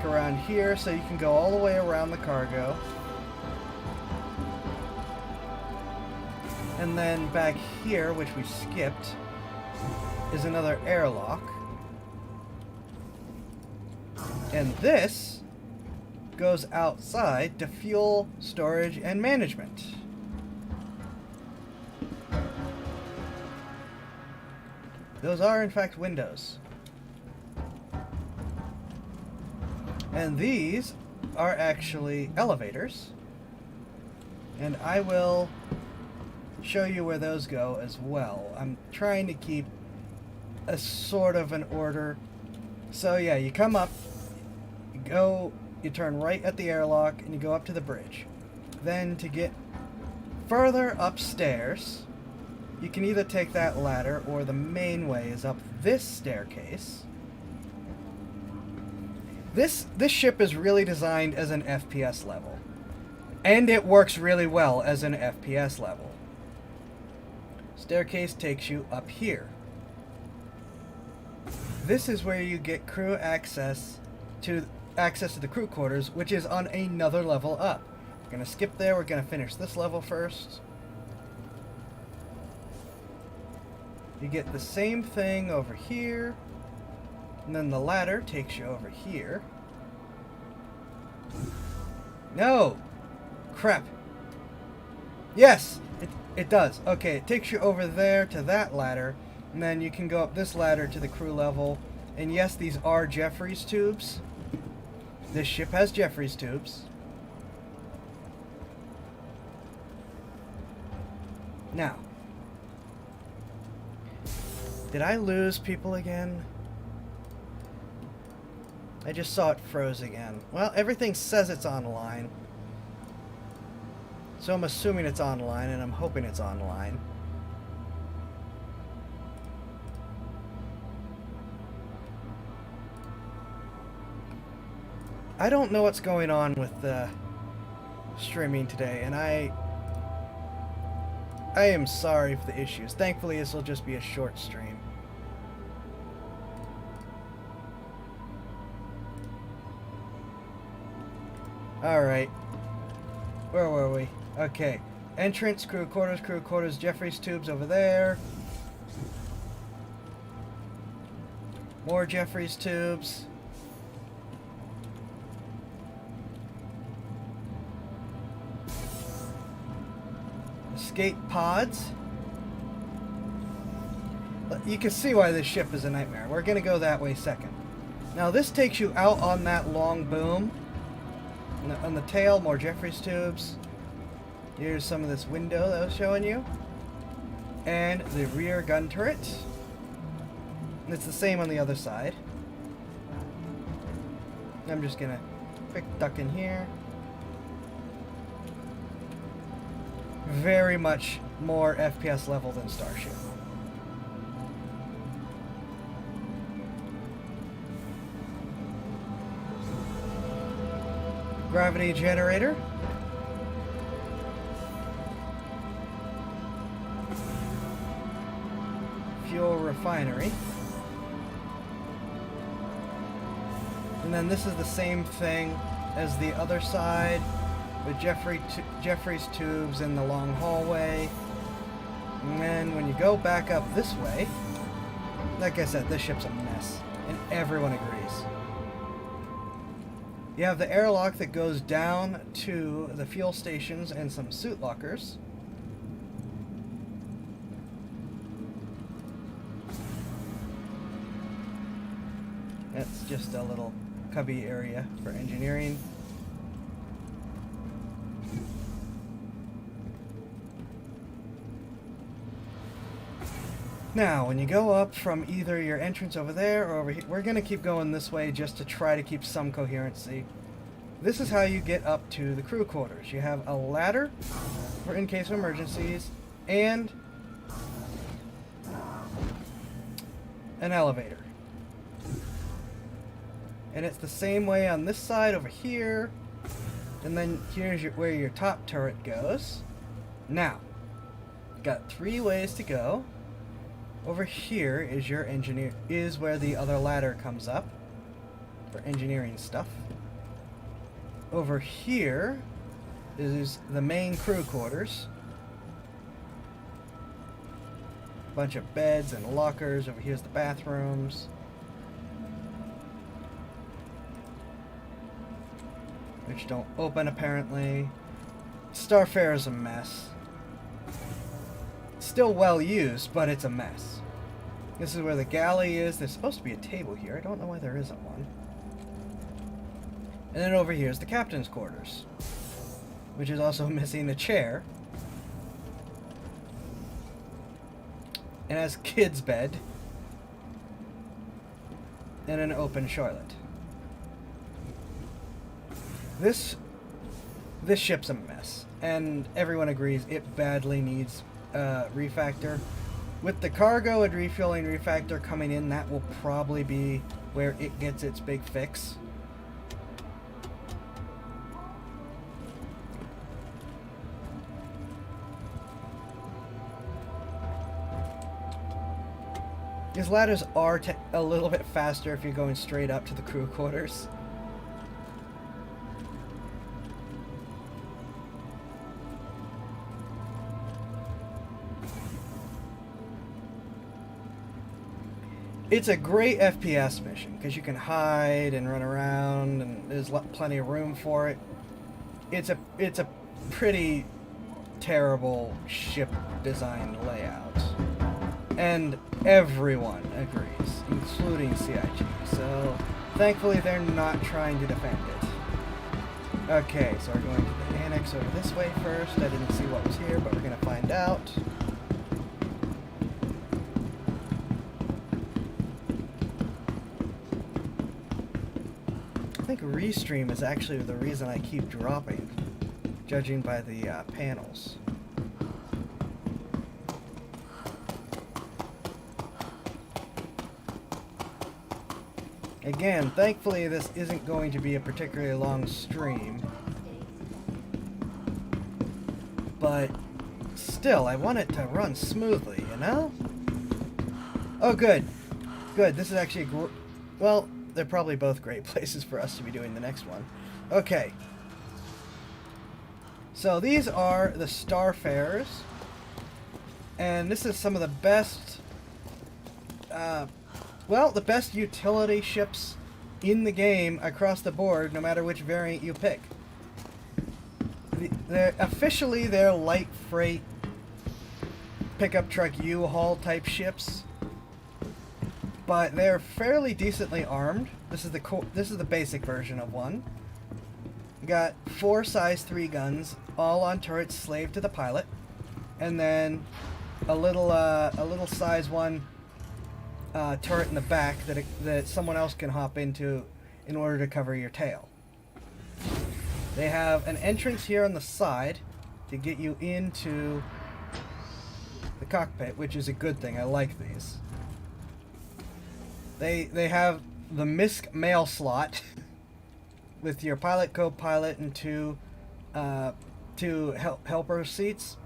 deck around here so you can go all the way around the cargo. And then back here, which we skipped, is another airlock. And this goes outside to fuel, storage, and management. Those are, in fact, windows. And these are actually elevators. And I will show you where those go as well. I'm trying to keep a sort of an order. So yeah, you come up, you turn right at the airlock, and you go up to the bridge. Then to get further upstairs, you can either take that ladder, or the main way is up this staircase. This ship is really designed as an FPS level. And it works really well as an FPS level. Staircase takes you up here. This is where you get crew access to the crew quarters, which is on another level up. We're going to skip there. We're going to finish this level first. You get the same thing over here. And then the ladder takes you over here. No! Crap. Yes! It does. Okay, it takes you over there to that ladder. And then you can go up this ladder to the crew level. And yes, these are Jeffries tubes. This ship has Jeffries tubes. Now, did I lose people again? I just saw it froze again. Well, everything says it's online. So I'm assuming it's online, and I'm hoping it's online. I don't know what's going on with the streaming today, and I am sorry for the issues. Thankfully, this will just be a short stream. Alright. Where were we? Okay. Entrance, crew quarters, Jeffries tubes over there. More Jeffries tubes. Escape pods. You can see why this ship is a nightmare. We're going to go that way second. Now this takes you out on that long boom. On the tail, more Jeffries tubes. Here's some of this window that I was showing you. And the rear gun turret. And it's the same on the other side. I'm just going to quick duck in here. Very much more FPS level than Starship. Gravity generator. Fuel refinery. And then this is the same thing as the other side, with Jeffries tubes in the long hallway. And then when you go back up this way, like I said, this ship's a mess, and everyone agrees. You have the airlock that goes down to the fuel stations and some suit lockers. That's just a little cubby area for engineering. Now, when you go up from either your entrance over there or over here, we're going to keep going this way just to try to keep some coherency. This is how you get up to the crew quarters. You have a ladder for in case of emergencies, and an elevator. And it's the same way on this side over here. And then here's where your top turret goes. Now, got 3 ways to go. Over here is your is where the other ladder comes up for engineering stuff. Over here is the main crew quarters. Bunch of beds and lockers. Over here's the bathrooms. Which don't open apparently. Starfare is a mess. Still well used, but it's a mess. This is where the galley is. There's supposed to be a table here. I don't know why there isn't one. And then over here is the captain's quarters, which is also missing a chair. And has kid's bed. And an open toilet. This ship's a mess, and everyone agrees it badly needs refactor. With the cargo and refueling refactor coming in, that will probably be where it gets its big fix. These ladders are a little bit faster if you're going straight up to the crew quarters. It's a great FPS mission because you can hide and run around, and there's plenty of room for it. It's a pretty terrible ship design layout, and everyone agrees, including CIG. So thankfully they're not trying to defend it. Okay, so we're going to the annex over this way first. I didn't see what was here, but we're going to find out. I think Restream is actually the reason I keep dropping, judging by the panels. Again, thankfully this isn't going to be a particularly long stream, but still, I want it to run smoothly, you know? Oh, good. Good, this is actually well, they're probably both great places for us to be doing the next one. Okay. So these are the Starfarers, and this is some of the best, well, the best utility ships in the game across the board, no matter which variant you pick. Officially, they're light freight pickup truck U-Haul type ships, but they're fairly decently armed. This is the basic version of one. Got 4 size 3 guns, all on turrets slaved to the pilot, and then a little size 1 turret in the back that someone else can hop into in order to cover your tail. They have an entrance here on the side to get you into the cockpit, which is a good thing. I like these. They have the MISC mail slot with your pilot, co-pilot, and two helper seats.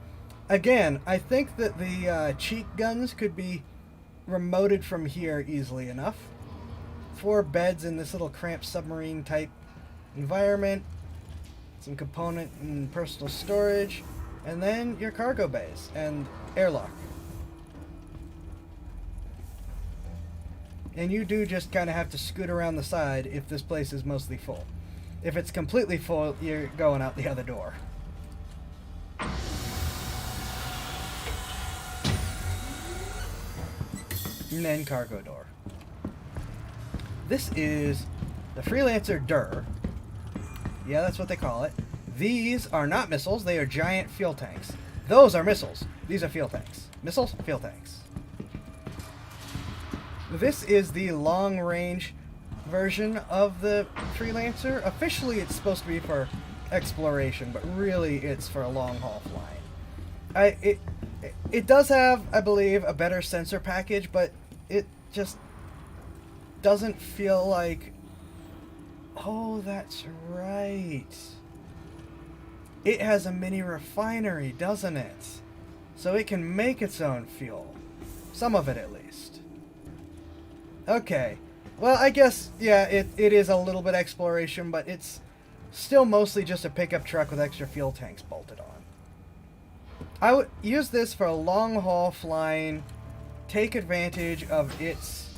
Again, I think that the cheek guns could be remoted from here easily enough. 4 beds in this little cramped submarine type environment, some component and personal storage, and then your cargo bays and airlock. And you do just kind of have to scoot around the side if this place is mostly full. If it's completely full, you're going out the other door. And then cargo door. This is the Freelancer Dur. Yeah, that's what they call it. These are not missiles, they are giant fuel tanks. Those are missiles. These are fuel tanks. Missiles, fuel tanks. This is the long-range version of the Freelancer. Officially, it's supposed to be for exploration, but really it's for a long-haul flying. It does have, I believe, a better sensor package, but it just doesn't feel like... Oh, that's right. It has a mini refinery, doesn't it? So it can make its own fuel. Some of it, at least. Okay. Well, I guess, yeah, it is a little bit exploration, but it's Still mostly just a pickup truck with extra fuel tanks bolted on. I would use this for a long haul flying, take advantage of its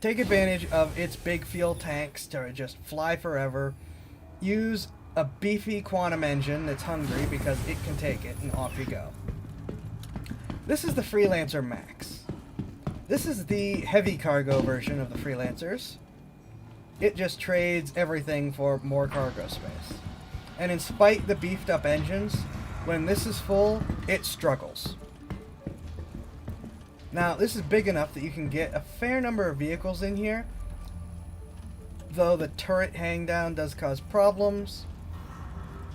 big fuel tanks to just fly forever. Use a beefy quantum engine that's hungry because it can take it, and off you go. This is the Freelancer Max. This is the heavy cargo version of the Freelancers. It just trades everything for more cargo space. And in spite the beefed up engines, when this is full, it struggles. Now, this is big enough that you can get a fair number of vehicles in here, though the turret hang down does cause problems.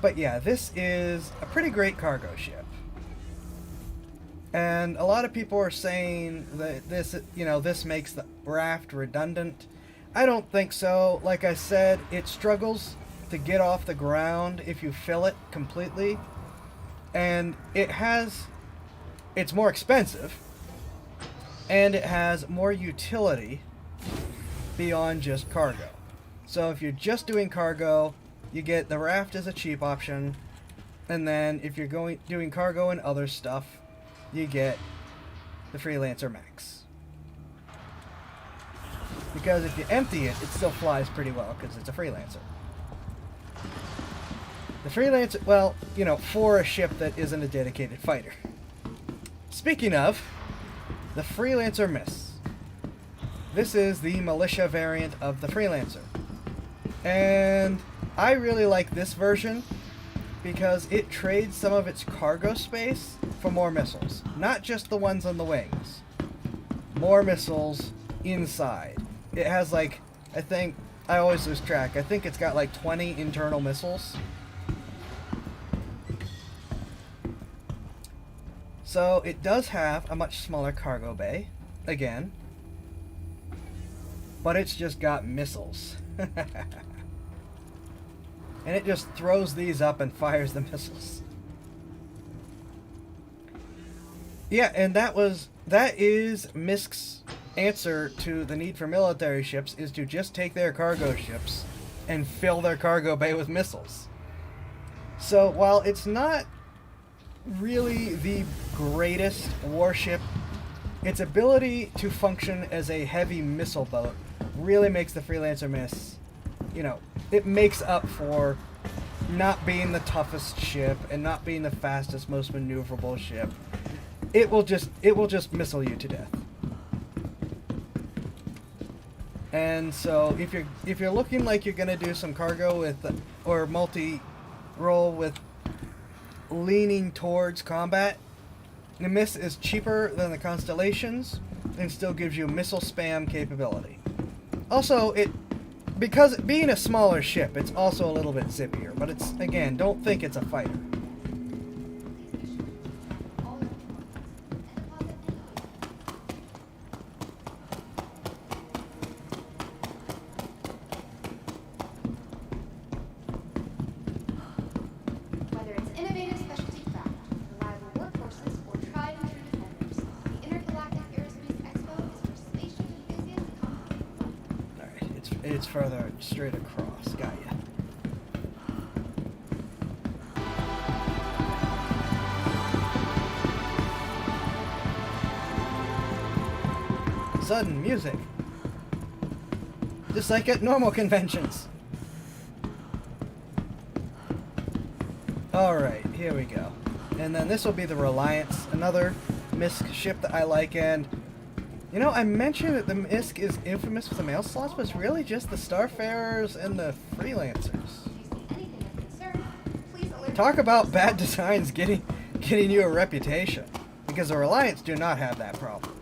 But yeah, this is a pretty great cargo ship. And a lot of people are saying that this makes the raft redundant. I don't think so. Like I said, it struggles to get off the ground if you fill it completely. And it's more expensive. And it has more utility beyond just cargo. So if you're just doing cargo, you get the raft as a cheap option. And then if you're doing cargo and other stuff, you get the Freelancer Max. Because if you empty it, it still flies pretty well because it's a Freelancer. The Freelancer, well, for a ship that isn't a dedicated fighter. Speaking of, the Freelancer MISC. This is the militia variant of the Freelancer. And I really like this version because it trades some of its cargo space for more missiles. Not just the ones on the wings. More missiles inside. It has I always lose track. I think it's got 20 internal missiles. So it does have a much smaller cargo bay, again. But it's just got missiles. And it just throws these up and fires the missiles. Yeah, and that is MISC's answer to the need for military ships, is to just take their cargo ships and fill their cargo bay with missiles. So while it's not really the greatest warship, its ability to function as a heavy missile boat really makes the Freelancer MISC, it makes up for not being the toughest ship and not being the fastest, most maneuverable ship. It will just missile you to death. And so if you're looking like you're gonna do some cargo with or multi-role with leaning towards combat, the MISC is cheaper than the Constellations and still gives you missile spam capability. Also, because being a smaller ship, it's also a little bit zippier, but it's, again, don't think it's a fighter. Whether it's innovative specialty craft, reliable workforces, or tried and true defenders, the Intergalactic Aerospace Expo is for spaceship enthusiasts and complicated fun. Alright, it's further straight across. Got ya. Sudden music. Just like at normal conventions. Alright, here we go. And then this will be the Reliance, another MISC ship that I like. And, I mentioned that the MISC is infamous for the mail slots, but it's really just the Starfarers and the Freelancers. Talk about bad designs getting you a reputation. Because the Reliance do not have that problem.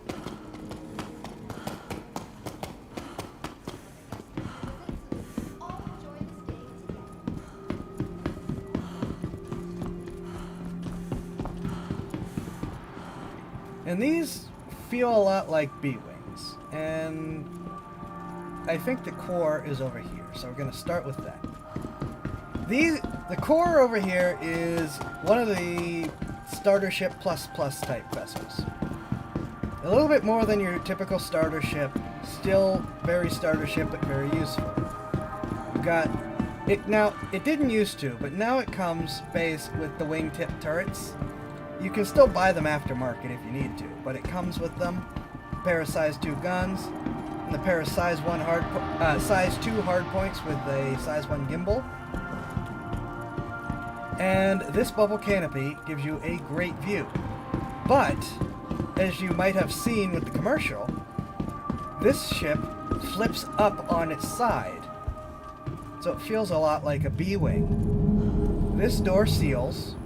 And these feel a lot like B-Wings, and I think the core is over here, so we're going to start with that. The core over here is one of the starter ship plus type vessels. A little bit more than your typical starter ship, still very starter ship but very useful. You've got It didn't used to, but now it comes base with the wingtip turrets. You can still buy them aftermarket if you need to, but it comes with them. A pair of size 2 guns, and a pair of size 2 hard points with a size 1 gimbal. And this bubble canopy gives you a great view. But, as you might have seen with the commercial, this ship flips up on its side. So it feels a lot like a B-wing. This door seals.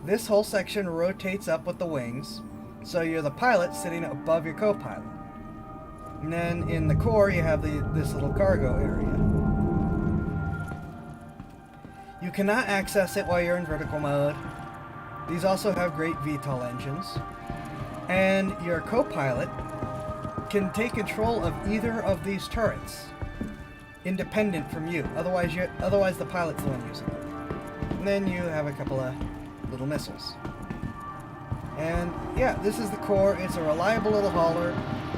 This whole section rotates up with the wings, so you're the pilot sitting above your co-pilot. And then in the core you have this little cargo area. You cannot access it while you're in vertical mode. These also have great VTOL engines. And your co-pilot can take control of either of these turrets, independent from you. Otherwise the pilot's the one using it. And then you have a couple of little missiles. And yeah, this is the core. It's a reliable little hauler.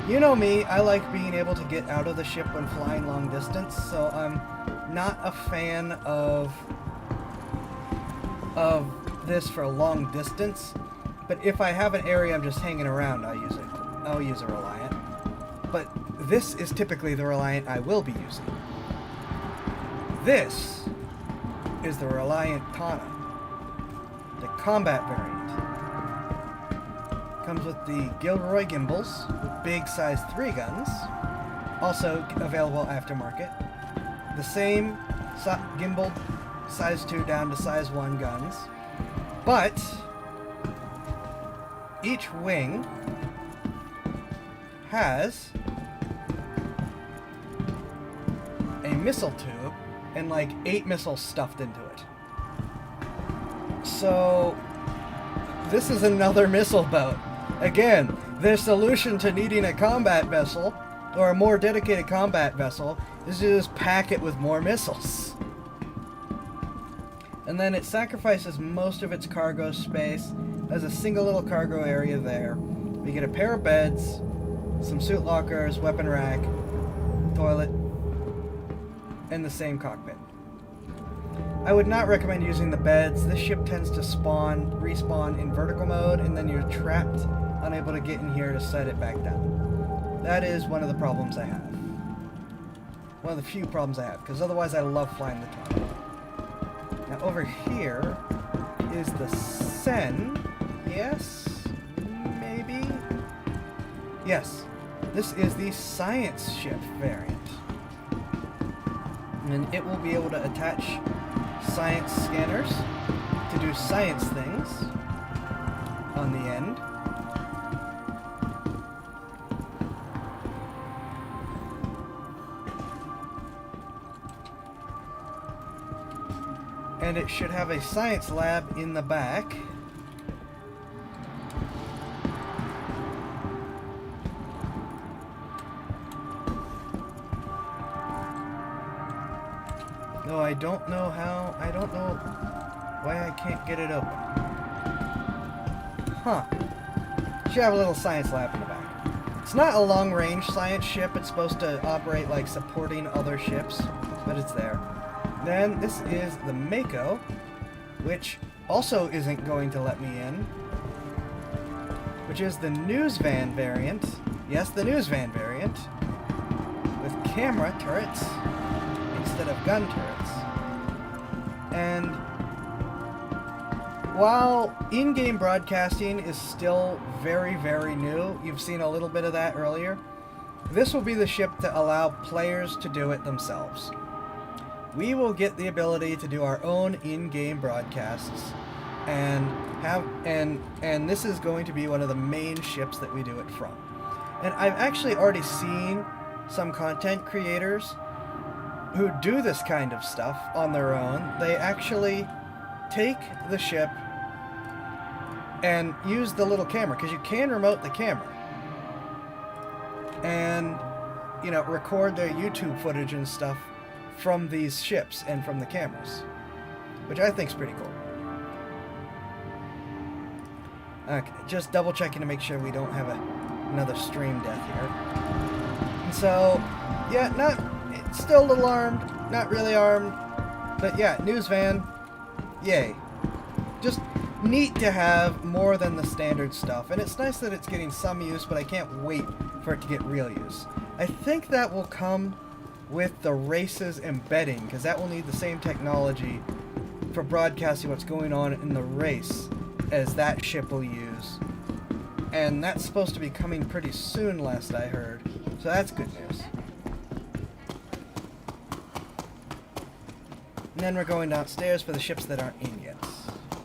You know me, I like being able to get out of the ship when flying long distance, so I'm not a fan of this for a long distance. But if I have an area I'm just hanging around, I'll use a Reliant. But this is typically the Reliant I will be using. This is the Reliant Tana, the combat variant. Comes with the Gilroy gimbals with big size 3 guns, also available aftermarket. The same gimbal size 2 down to size 1 guns, but each wing has a missile tube and like 8 missiles stuffed into it. So this is another missile boat. Again, their solution to needing a combat vessel or a more dedicated combat vessel is to just pack it with more missiles. And then it sacrifices most of its cargo space as a single little cargo area there. You get a pair of beds, some suit lockers, weapon rack, toilet, and the same cockpit. I would not recommend using the beds. This ship tends to respawn in vertical mode, and then you're trapped, unable to get in here to set it back down. That is one of the problems I have. One of the few problems I have, because otherwise I love flying the Tana. Now over here is the Sen. Yes? Maybe? Yes. This is the science ship variant. And it will be able to attach science scanners to do science things on the end. And it should have a science lab in the back. No, I don't know why I can't get it open. Huh. Should have a little science lab in the back. It's not a long-range science ship. It's supposed to operate like supporting other ships, but it's there. Then this is the Mako, which also isn't going to let me in, which is the news van variant. Yes, the news van variant with camera turrets instead of gun turrets. And while in-game broadcasting is still very, very new, you've seen a little bit of that earlier, this will be the ship to allow players to do it themselves. We will get the ability to do our own in-game broadcasts and this is going to be one of the main ships that we do it from. And I've actually already seen some content creators who do this kind of stuff on their own. They actually take the ship and use the little camera, because you can remote the camera, and record their YouTube footage and stuff from these ships and from the cameras, which I think is pretty cool. Okay, just double checking to make sure we don't have another stream death here. And so, yeah, it's still a little armed, not really armed. But yeah, news van, yay. Just neat to have more than the standard stuff. And it's nice that it's getting some use, but I can't wait for it to get real use. I think that will come with the race's embedding, because that will need the same technology for broadcasting what's going on in the race as that ship will use. And that's supposed to be coming pretty soon, last I heard. So that's good news. And then we're going downstairs for the ships that aren't in yet.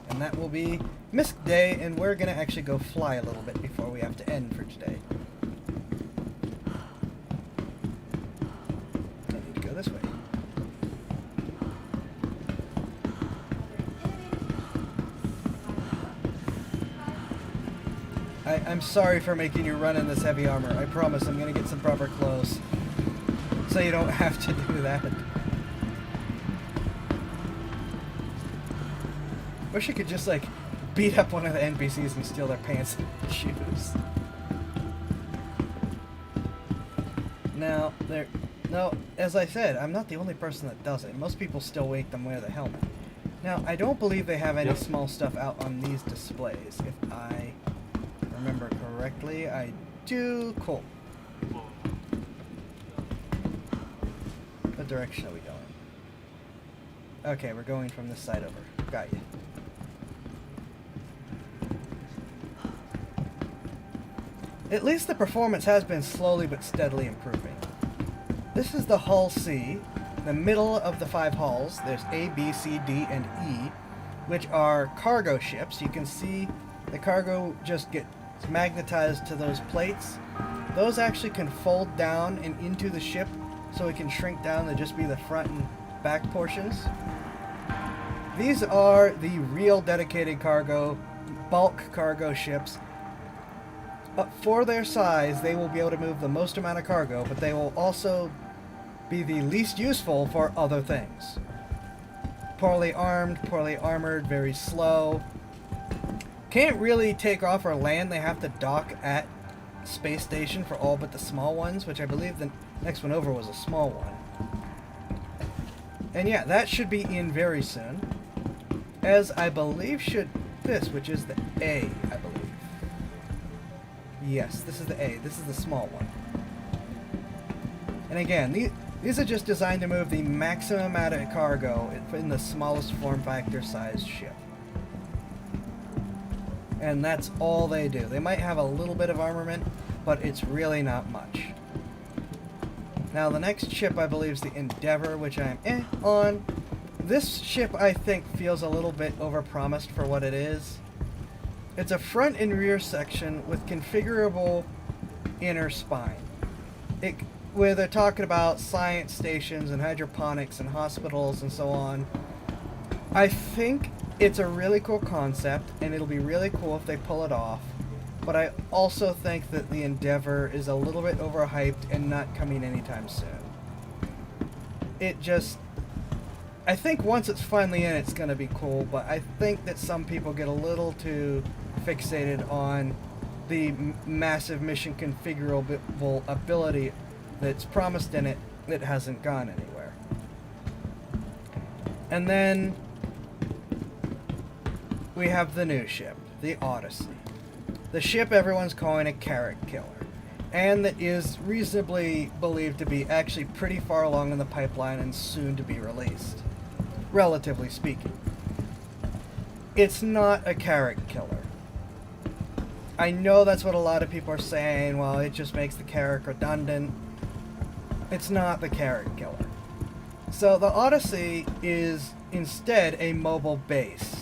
And that will be MISC Day, and we're going to actually go fly a little bit before we have to end for today. I need to go this way. I'm sorry for making you run in this heavy armor. I promise I'm going to get some proper clothes so you don't have to do that. Wish I could just, like, beat up one of the NPCs and steal their pants and shoes. Now, no, as I said, I'm not the only person that does it. Most people still make them wear the helmet. Now, I don't believe they have any small stuff out on these displays. If I remember correctly, I do. Cool. What direction are we going? Okay, we're going from this side over. Got you. At least the performance has been slowly but steadily improving. This is the Hull C, the middle of the 5 hulls. There's A, B, C, D, and E, which are cargo ships. You can see the cargo just gets magnetized to those plates. Those actually can fold down and into the ship, so it can shrink down to just be the front and back portions. These are the real dedicated cargo, bulk cargo ships. For their size, they will be able to move the most amount of cargo, but they will also be the least useful for other things. Poorly armed, poorly armored, very slow. Can't really take off or land. They have to dock at space station for all but the small ones, which I believe the next one over was a small one. And yeah, that should be in very soon. As I believe should this, which is the A, I believe. Yes, this is the A. This is the small one. And again, these are just designed to move the maximum amount of cargo in the smallest form factor sized ship. And that's all they do. They might have a little bit of armament, but it's really not much. Now the next ship I believe is the Endeavor, which I'm on. This ship I think feels a little bit overpromised for what it is. It's a front and rear section with configurable inner spine. Where they're talking about science stations and hydroponics and hospitals and so on. I think it's a really cool concept, and it'll be really cool if they pull it off. But I also think that the Endeavor is a little bit overhyped and not coming anytime soon. I think once it's finally in, it's going to be cool, but I think that some people get a little too fixated on the massive mission configurable ability that's promised in it that hasn't gone anywhere. And then we have the new ship, the Odyssey. The ship everyone's calling a carrot killer, and that is reasonably believed to be actually pretty far along in the pipeline and soon to be released, relatively speaking. It's not a carrot killer. I know that's what a lot of people are saying, well, it just makes the carrot redundant. It's not the carrot killer. So the Odyssey is instead a mobile base.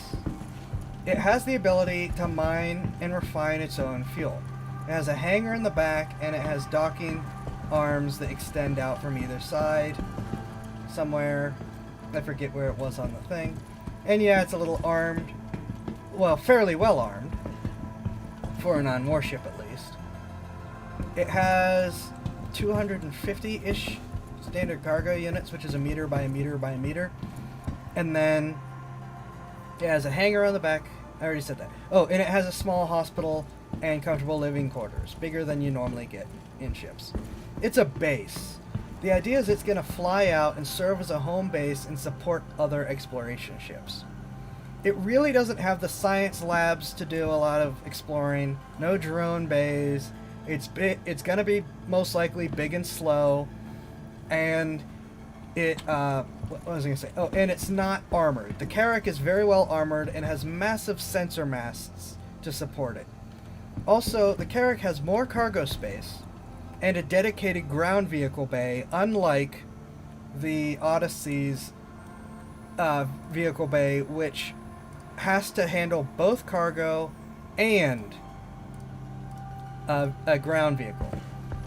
It has the ability to mine and refine its own fuel. It has a hangar in the back, and it has docking arms that extend out from either side. Somewhere, I forget where it was on the thing. And yeah, it's a little armed. Well, fairly well armed. For an on-warship, at least. It has 250-ish standard cargo units, which is a meter by a meter by a meter. And then it has a hangar on the back. I already said that. Oh, and it has a small hospital and comfortable living quarters, bigger than you normally get in ships. It's a base. The idea is it's going to fly out and serve as a home base and support other exploration ships. It really doesn't have the science labs to do a lot of exploring. No drone bays. It's going to be most likely big and slow, and what was I going to say? Oh, and it's not armored. The Carrack is very well armored and has massive sensor masts to support it. Also, the Carrack has more cargo space and a dedicated ground vehicle bay, unlike the Odyssey's vehicle bay, which has to handle both cargo and a ground vehicle.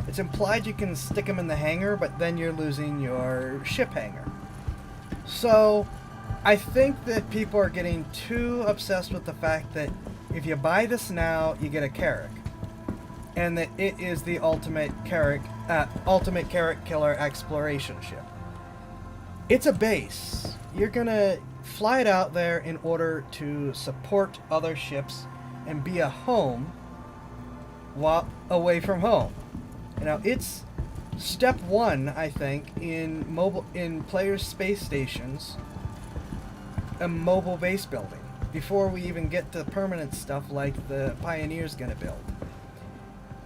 It's implied you can stick them in the hangar, but then you're losing your ship hangar. So, I think that people are getting too obsessed with the fact that if you buy this now, you get a Carrack. And that it is the ultimate Carrack killer exploration ship. It's a base. You're gonna fly it out there in order to support other ships and be a home while away from home. You know, it's step one, I think, in players' space stations and mobile base building before we even get to permanent stuff like the Pioneer's gonna build.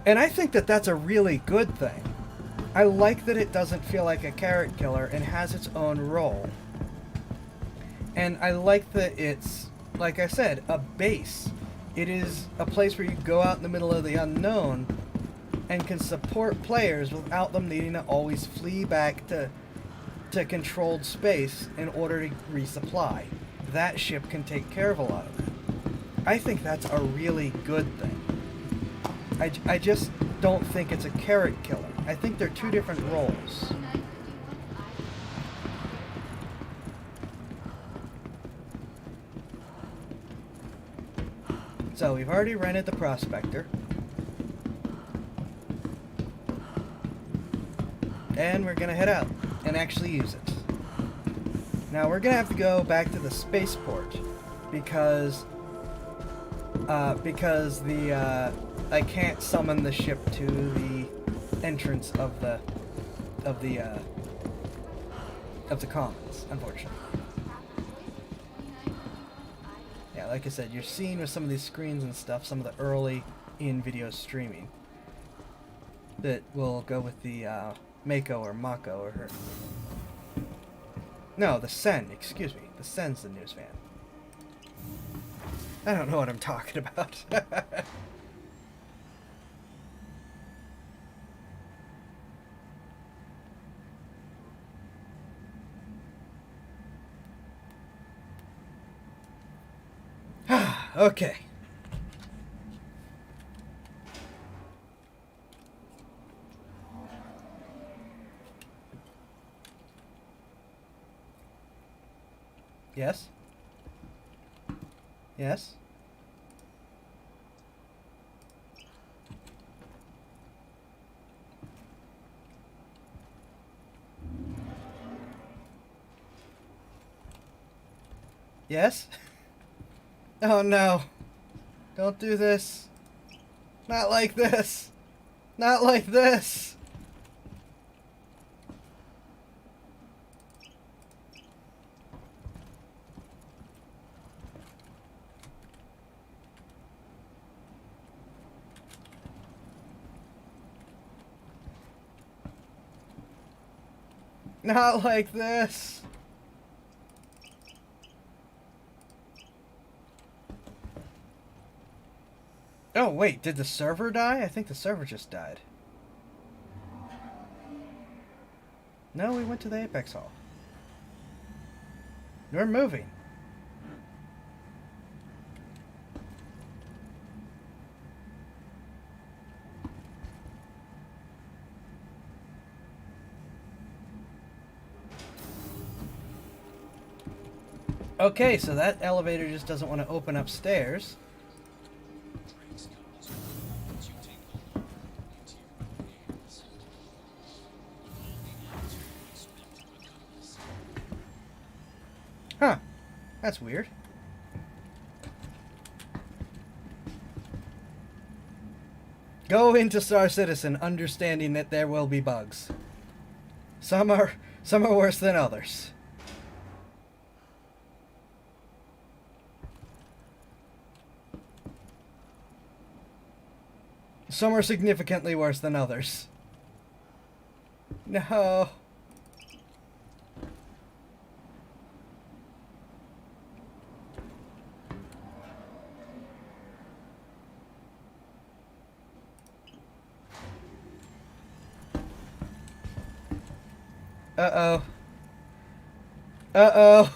And I think that that's a really good thing. I like that it doesn't feel like a Carrack killer and has its own role. And I like that it's, like I said, a base. It is a place where you go out in the middle of the unknown and can support players without them needing to always flee back to controlled space in order to resupply. That ship can take care of a lot of that. I think that's a really good thing. I just don't think it's a Carrack killer. I think they're two different roles. So we've already rented the Prospector. And we're going to head out and actually use it. Now we're going to have to go back to the spaceport because I can't summon the ship to the entrance of the commons, unfortunately. Yeah, like I said, you're seeing with some of these screens and stuff, some of the early in-video streaming that will go with the Mako or Mako or her. No, the Sen, excuse me. The Sen's the news van. I don't know what I'm talking about. Okay. Yes? Yes? Yes? Oh no. Don't do this. Not like this. Not like this. Not like this. Oh, wait, did the server die? I think the server just died. No, we went to the Apex Hall. We're moving. Okay, so that elevator just doesn't want to open upstairs. Huh. That's weird. Go into Star Citizen understanding that there will be bugs. Some are worse than others. Some are significantly worse than others. No. Uh-oh. Uh-oh.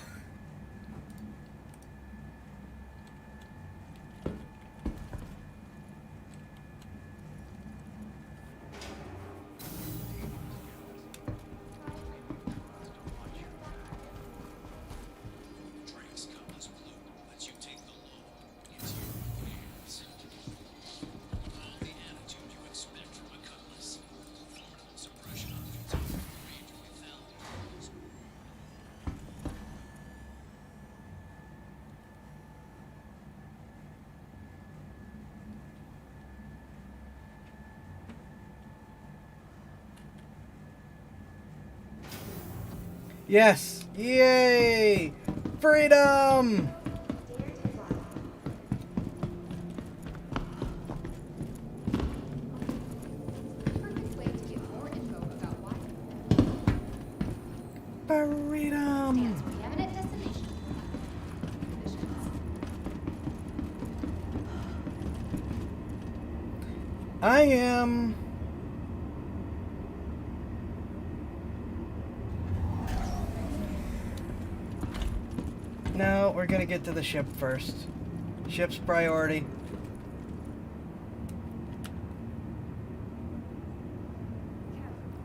Yes! Yay! Freedom! Perfect way to get more info about why. Freedom! Stands preeminent destination. Missions. I am... No, we're gonna get to the ship first. Ship's priority.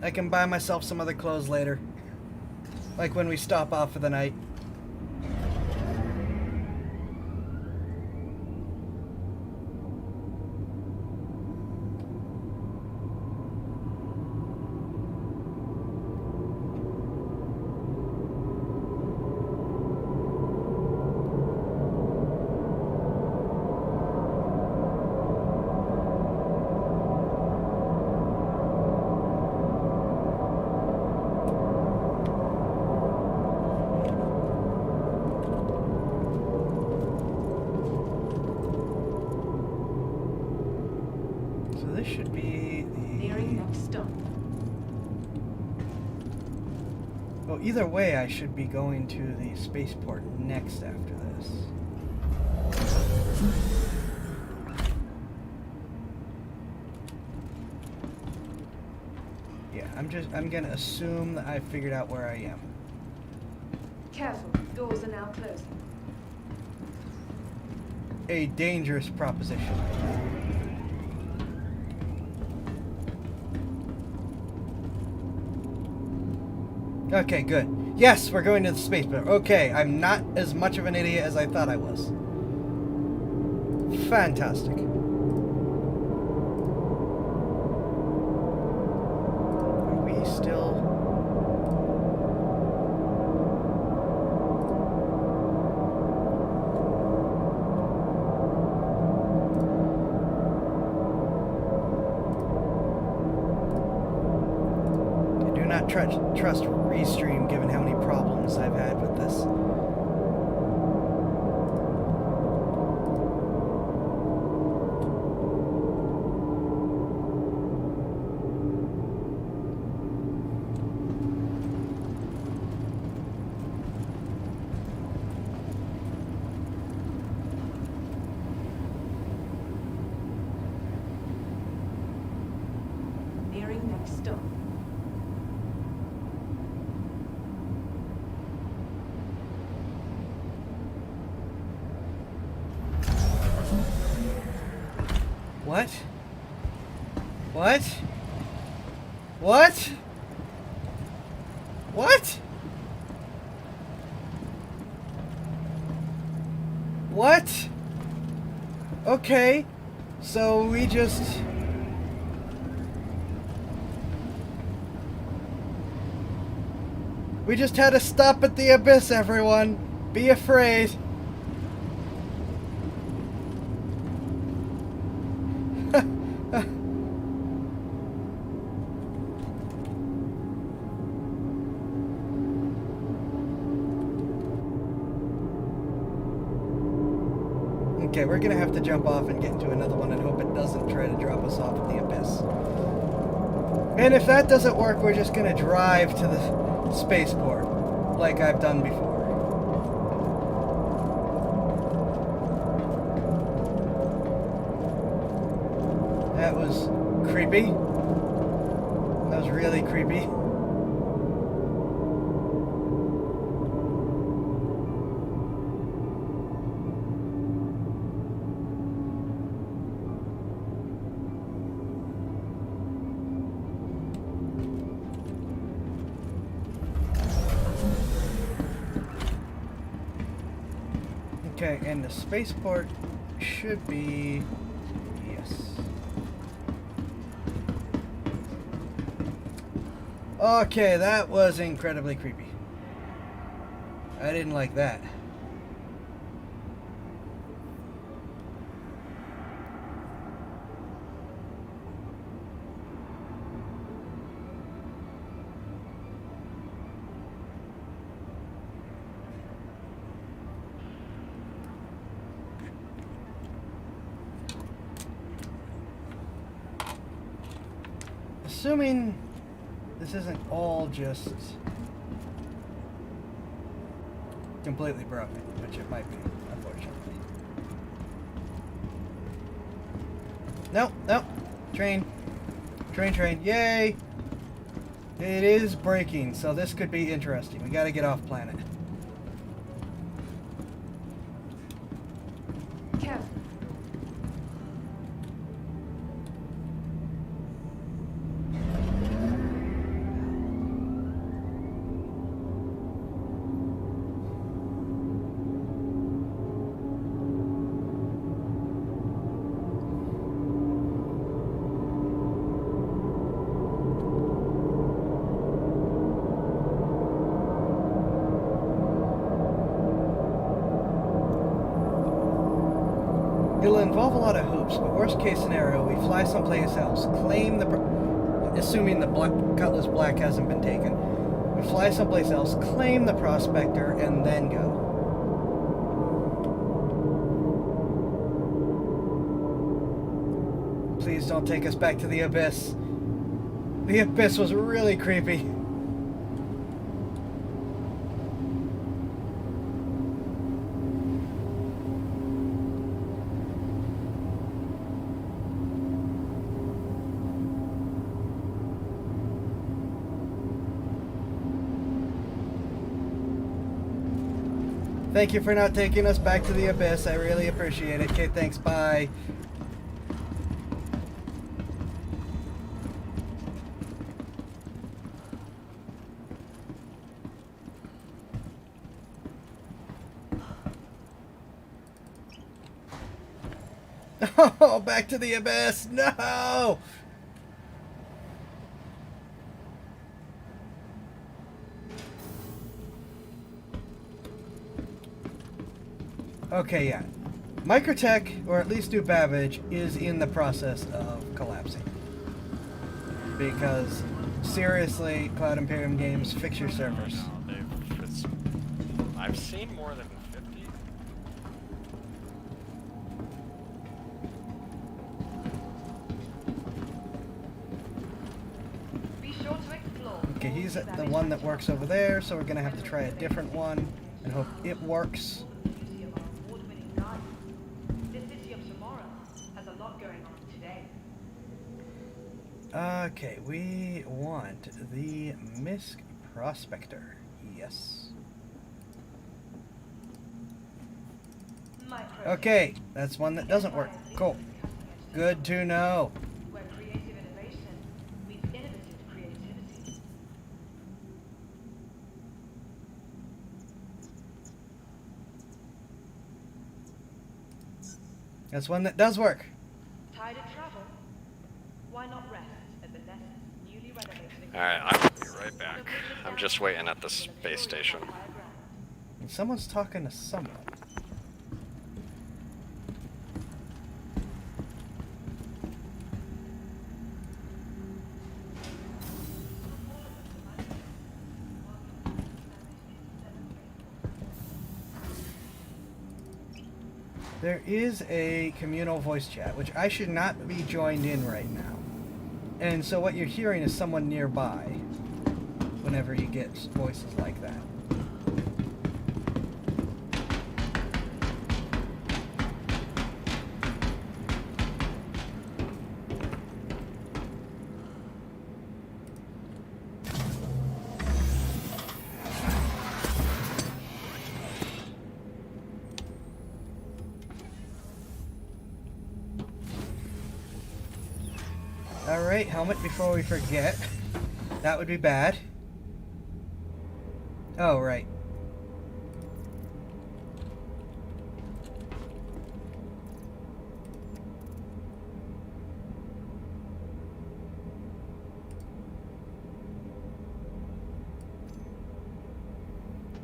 I can buy myself some other clothes later. Like when we stop off for the night. Should be the... Nearing next stop. Well, either way, I should be going to the spaceport next after this. Yeah, I'm gonna assume that I figured out where I am. Careful, doors are now closing. A dangerous proposition. Okay, good. Yes, we're going to the spaceport. Okay, I'm not as much of an idiot as I thought I was. Fantastic. Are we still... I do not trust Restream given how many problems I've had with this. Nearing next stop. What? What? What? What? What? Okay. So we just... We just had to stop at the abyss, everyone. Be afraid. Okay, we're gonna have to jump off and get into another one and hope it doesn't try to drop us off at the abyss. And if that doesn't work, we're just gonna drive to the spaceport, like I've done before. That was creepy. That was really creepy. Okay, and the spaceport should be... yes. Okay, that was incredibly creepy. I didn't like that. Assuming this isn't all just completely broken, which it might be, unfortunately. Nope, nope. Train. Train. Yay! It is breaking, so this could be interesting. We gotta get off planet. Careful. It'll involve a lot of hoops, but worst case scenario, we fly someplace else, claim the... assuming the Cutlass Black hasn't been taken. We fly someplace else, claim the Prospector, and then go. Please don't take us back to the Abyss. The Abyss was really creepy. Thank you for not taking us back to the Abyss. I really appreciate it. Okay, thanks. Bye. Oh, back to the Abyss. No! Okay, yeah. Microtech, or at least New Babbage, is in the process of collapsing. Because, seriously, Cloud Imperium Games, fix your servers. No, I've seen more than 50. Be sure to explore. Okay, he's the one that works over there, so we're gonna have to try a different one and hope it works. Museum of award-winning gardens. This city of tomorrow has a lot going on today. Okay, we want the MISC Prospector. Yes. Okay, that's one that doesn't work. Cool. Good to know. Where creative innovation meets innovative creativity. That's one that does work. Tired of travel? Why not rest at the Nest's newly renovated? Alright, I'll be right back. I'm just waiting at the space station. And someone's talking to someone. There is a communal voice chat, which I should not be joined in right now. And so what you're hearing is someone nearby whenever you get voices like that. Alright, helmet before we forget. That would be bad. Oh, right.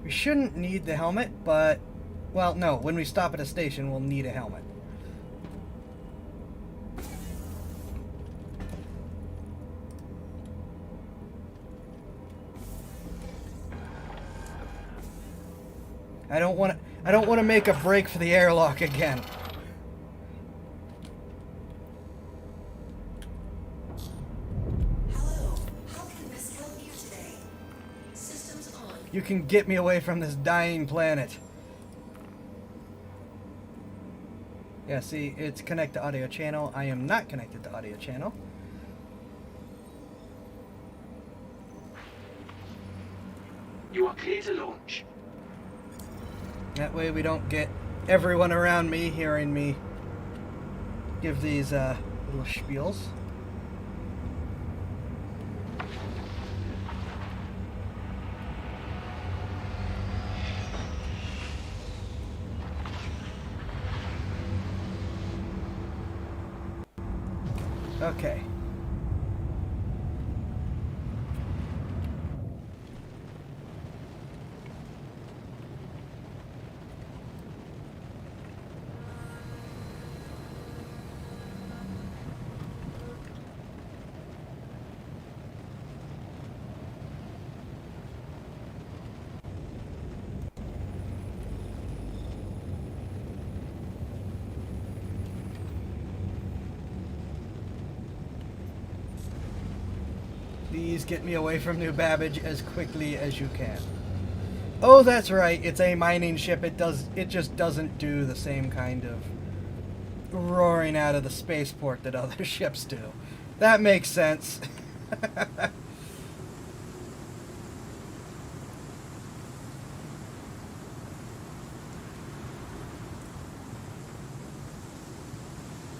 We shouldn't need the helmet, but... Well, no, when we stop at a station, we'll need a helmet. I don't want to make a break for the airlock again. Hello, how can MISC help you today? Systems on. You can get me away from this dying planet. Yeah, see, it's connect to audio channel. I am not connected to audio channel. You are clear to launch. That way we don't get everyone around me hearing me give these little spiels. Okay. Please get me away from New Babbage as quickly as you can. Oh, that's right. It's a mining ship. It just doesn't do the same kind of roaring out of the spaceport that other ships do. That makes sense.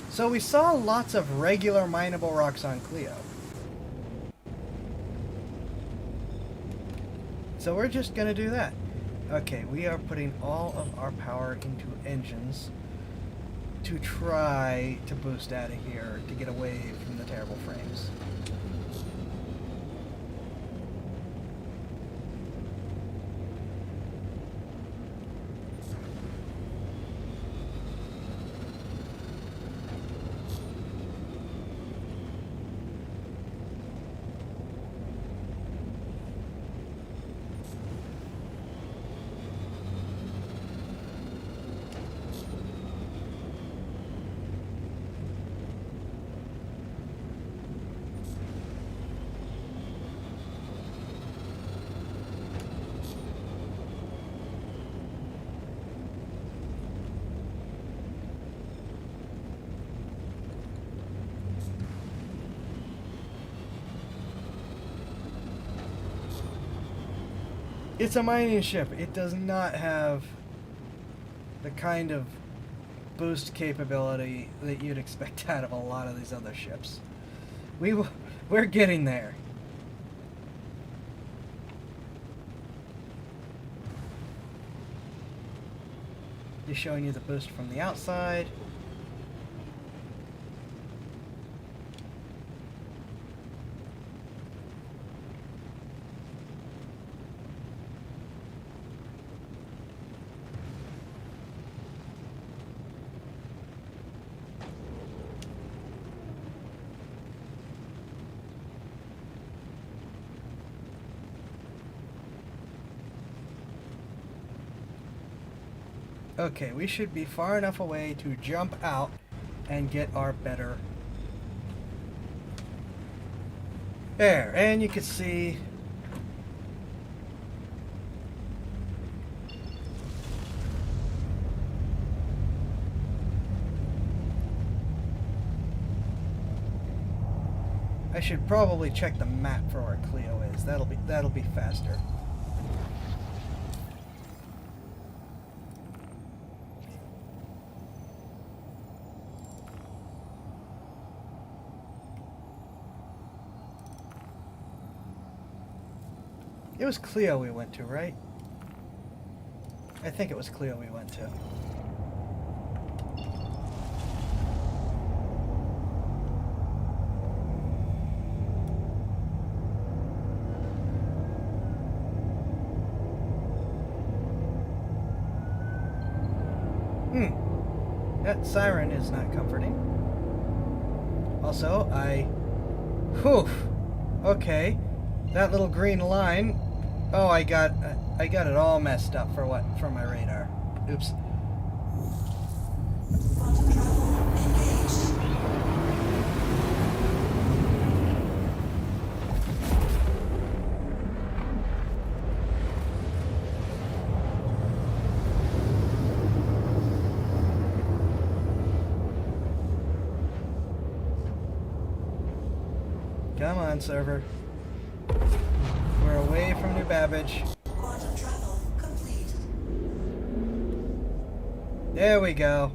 So we saw lots of regular mineable rocks on Cleo. So we're just going to do that. Okay, we are putting all of our power into engines to try to boost out of here to get away from the terrible frames. It's a mining ship. It does not have the kind of boost capability that you'd expect out of a lot of these other ships. We're getting there. Just showing you the boost from the outside. Okay, we should be far enough away to jump out and get our better... There, and you can see... I should probably check the map for where Cleo is. That'll be faster. It was Cleo we went to, right? I think it was Cleo we went to. That siren is not comforting. Also, Whew! Okay. That little green line... Oh, I got it all messed up for my radar. Oops. Quantum travel engaged. Come on, server. We're away from New Babbage. Quantum travel complete. There we go.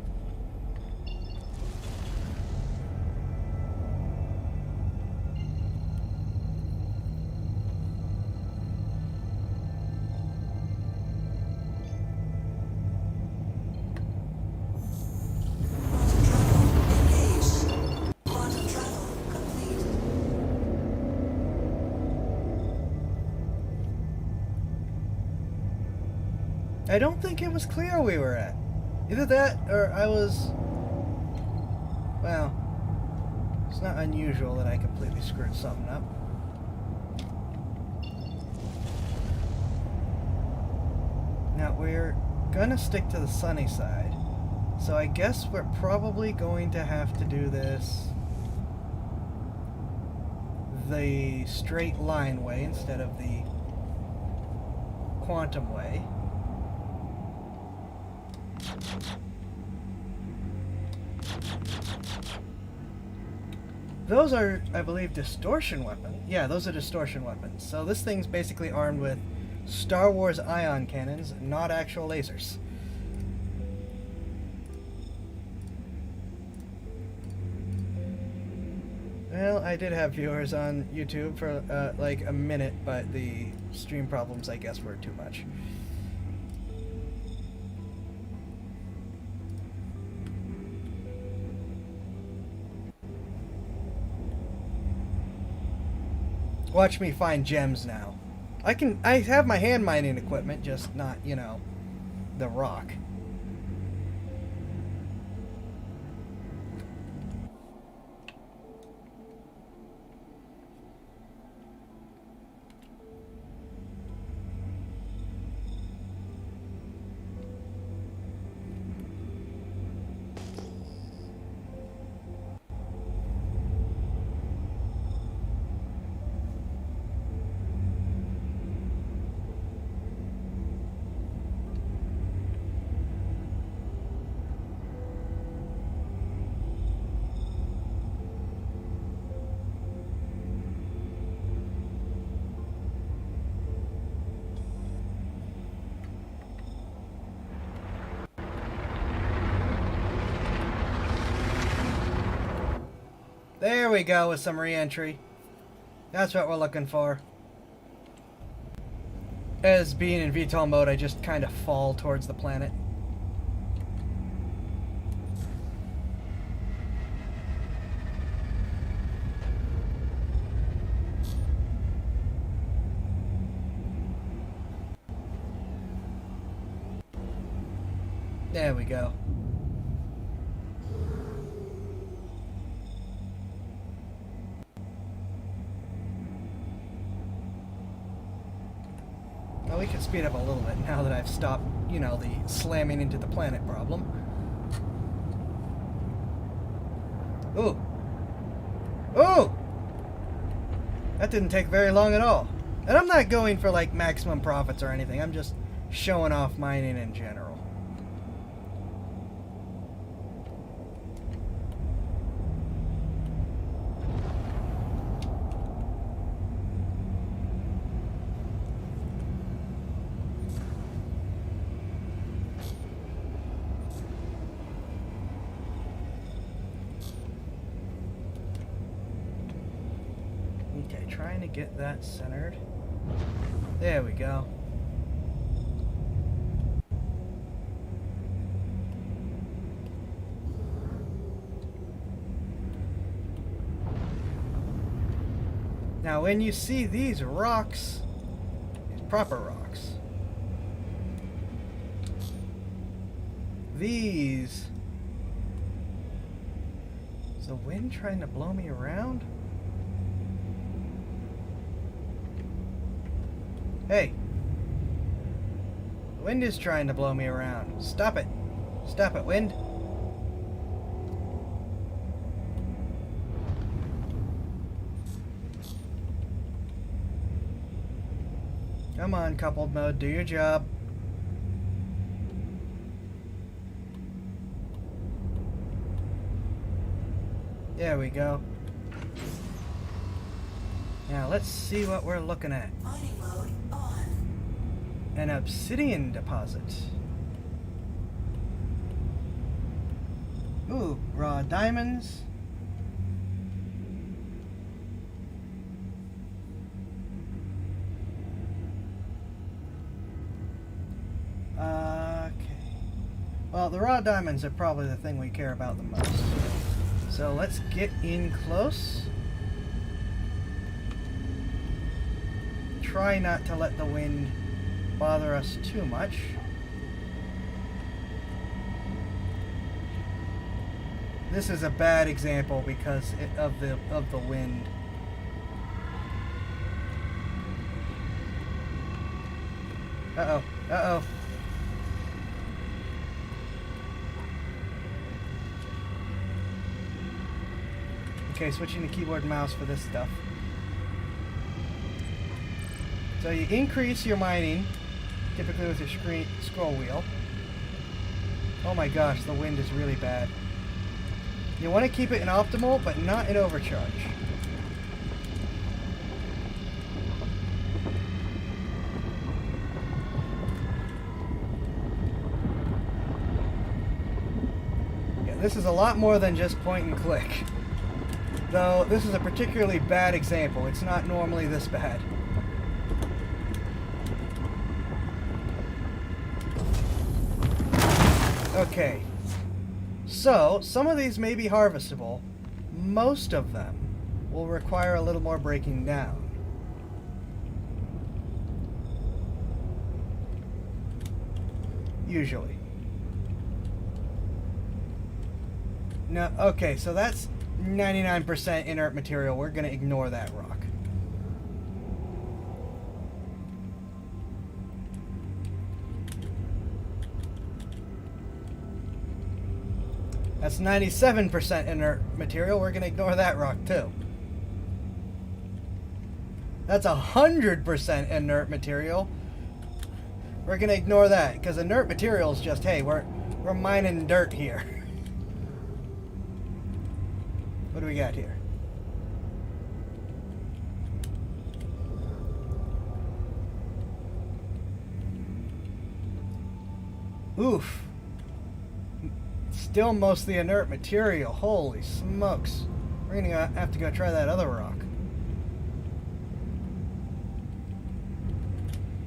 I don't think it was Cleo we were at. Either that or I was... Well, it's not unusual that I completely screwed something up. Now we're gonna stick to the sunny side. So I guess we're probably going to have to do this the straight line way instead of the quantum way. Those are, I believe, distortion weapons. Yeah, those are distortion weapons. So this thing's basically armed with Star Wars ion cannons, not actual lasers. Well, I did have viewers on YouTube for like a minute, but the stream problems, I guess, were too much. Watch me find gems now. I have my hand mining equipment, just not, you know, the rock. There we go with some re-entry. That's what we're looking for. As being in VTOL mode, I just kind of fall towards the planet. There we go. Well, we we can speed up a little bit now that I've stopped, you know, the slamming into the planet problem. Ooh. Ooh! That didn't take very long at all. And I'm not going for, like, maximum profits or anything. I'm just showing off mining in general. Okay, trying to get that centered. There we go. Now when you see these rocks, these proper rocks, these... Is the wind trying to blow me around? Hey! The wind is trying to blow me around. Stop it! Stop it, wind! Come on, coupled mode, do your job. There we go. Now let's see what we're looking at. Mining mode on. An Obsidian Deposit. Ooh, raw diamonds. Okay. Well, the raw diamonds are probably the thing we care about the most. So let's get in close. Try not to let the wind bother us too much. This is a bad example because of the wind. Uh-oh. Uh-oh. Okay, switching to keyboard and mouse for this stuff. So you increase your mining, typically with your scroll wheel. Oh my gosh, the wind is really bad. You want to keep it in optimal, but not in overcharge. Yeah, this is a lot more than just point and click. Though this is a particularly bad example. It's not normally this bad. Okay, so some of these may be harvestable. Most of them will require a little more breaking down. Usually. No, okay, so that's 99% inert material. We're going to ignore that rock. That's 97% inert material. We're going to ignore that rock too. That's 100% inert material. We're going to ignore that because inert material is just, hey, we're mining dirt here. What do we got here? Oof. Still mostly inert material. Holy smokes. We're gonna have to go try that other rock.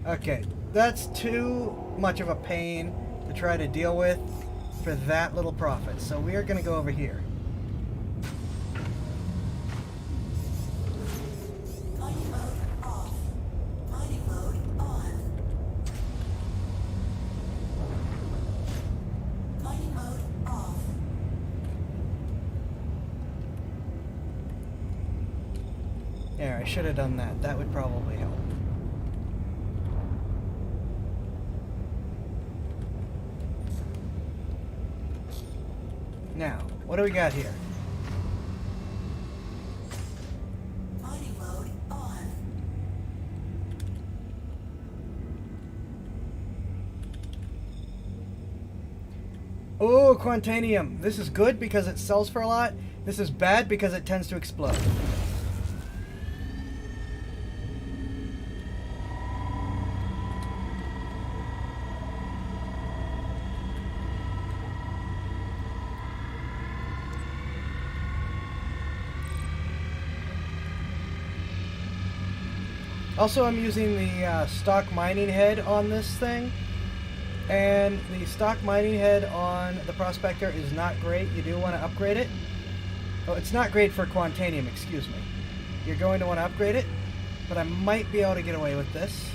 Okay, that's too much of a pain to try to deal with for that little profit. So we are gonna go over here. Mining mode off. Mining mode on. Mining mode off. There, I should have done that. That would probably help. Now, what do we got here? Mining mode on. Oh, Quantanium. This is good because it sells for a lot. This is bad because it tends to explode. Also, I'm using the stock mining head on this thing, and the stock mining head on the Prospector is not great. You do want to upgrade it. Oh, it's not great for Quantanium, excuse me. You're going to want to upgrade it, but I might be able to get away with this.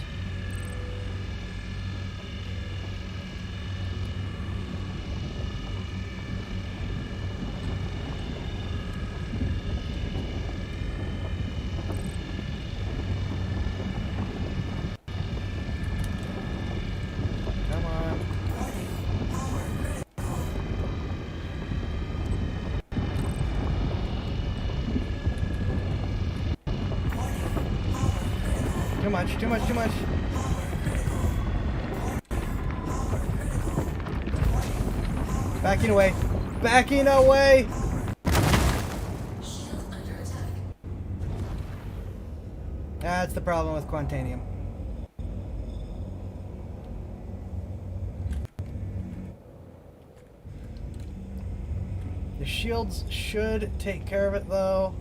Too much. Backing away. Backing away! Shield under attack. That's the problem with Quantanium. The shields should take care of it though.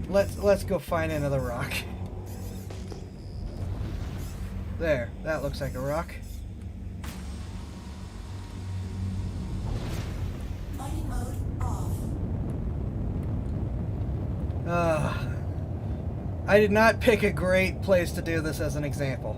Let's go find another rock. There, that looks like a rock. Mining mode off. I did not pick a great place to do this as an example.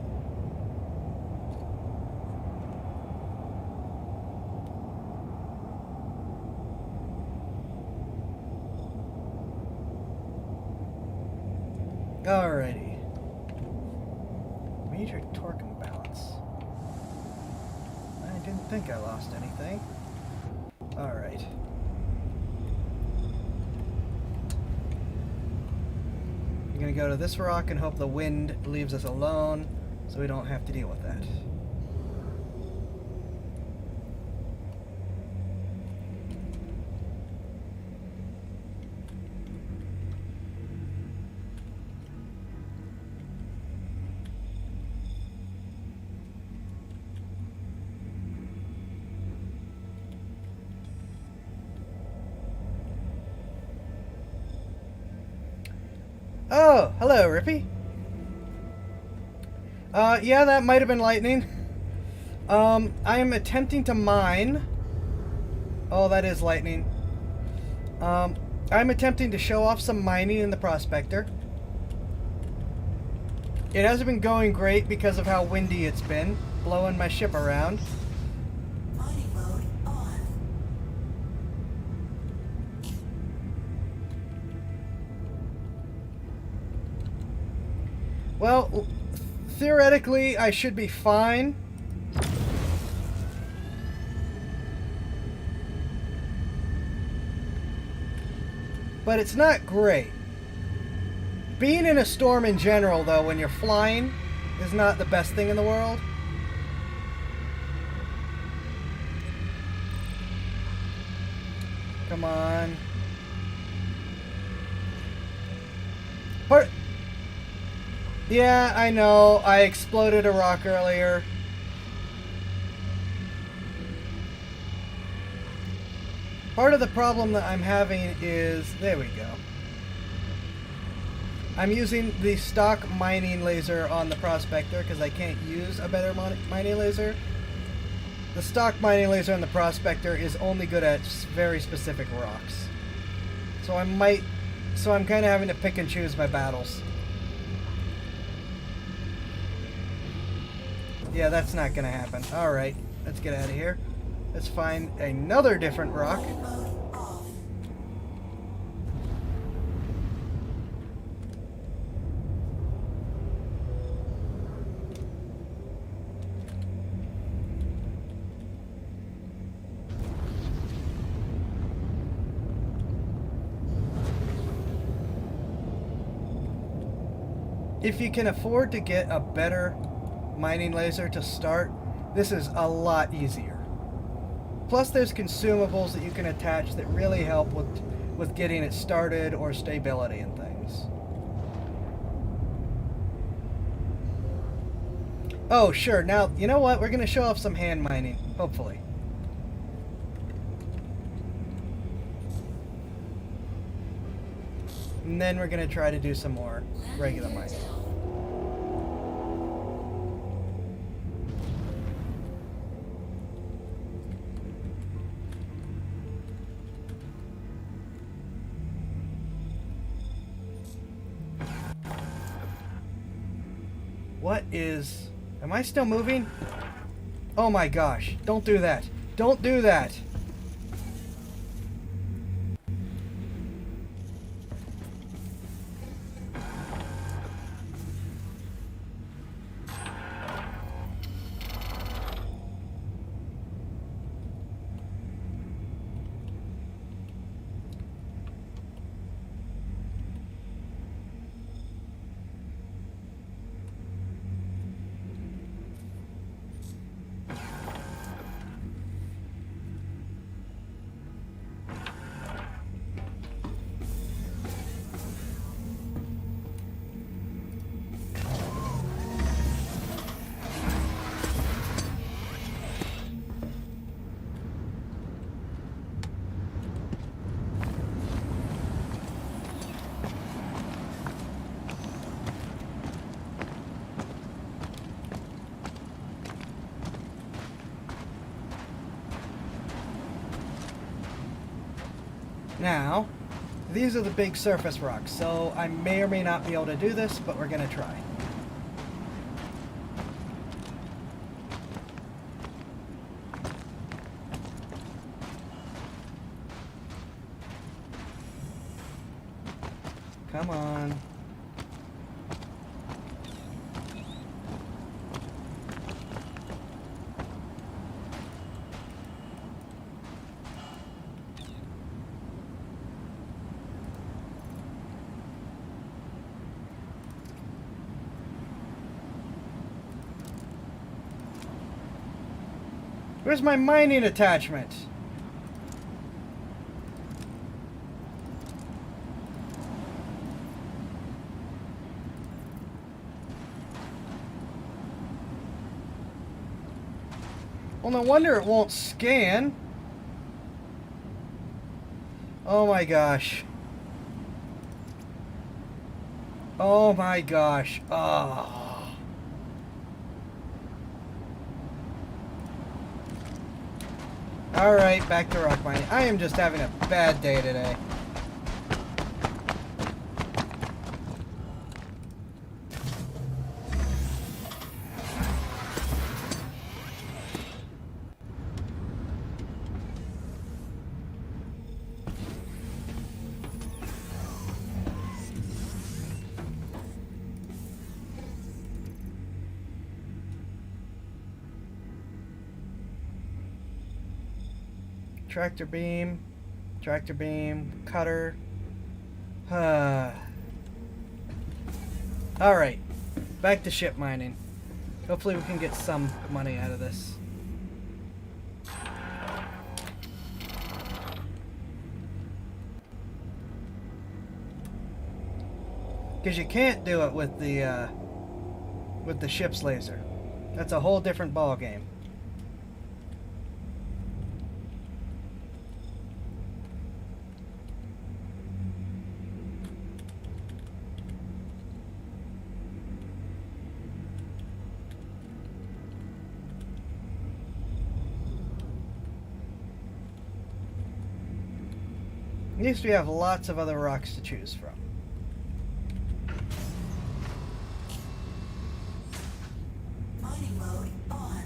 Alrighty. Major torque imbalance. I didn't think I lost anything. Alright. I'm gonna go to this rock and hope the wind leaves us alone so we don't have to deal with that. Oh, hello, Rippy. Yeah, that might have been lightning. I am attempting to mine. Oh, that is lightning. I'm attempting to show off some mining in the Prospector. It hasn't been going great because of how windy it's been, blowing my ship around. Mining mode on. Well, theoretically, I should be fine. But it's not great. Being in a storm in general, though, when you're flying, is not the best thing in the world. Come on. Yeah, I know. I exploded a rock earlier. Part of the problem that I'm having is... There we go. I'm using the stock mining laser on the Prospector because I can't use a better mining laser. The stock mining laser on the Prospector is only good at very specific rocks. So I'm kind of having to pick and choose my battles. Yeah, that's not gonna happen. Alright, let's get out of here. Let's find another different rock. Mode off. if you can afford to get a better mining laser to start, this is a lot easier. Plus there's consumables that you can attach that really help with getting it started or stability and things. Oh, sure. Now, you know what? We're going to show off some hand mining, hopefully. And then we're going to try to do some more regular mining. What is... Am I still moving? Oh my gosh. Don't do that. Don't do that. Now, these are the big surface rocks, so I may or may not be able to do this, but we're going to try. Come on. Where's my mining attachment? Well, no wonder it won't scan. Oh my gosh. Oh my gosh. Oh. Alright, back to rock mining. I am just having a bad day today. Tractor beam, cutter. Alright, back to ship mining. Hopefully we can get some money out of this. Because you can't do it with the ship's laser. That's a whole different ball game. At least we have lots of other rocks to choose from. Mining mode on.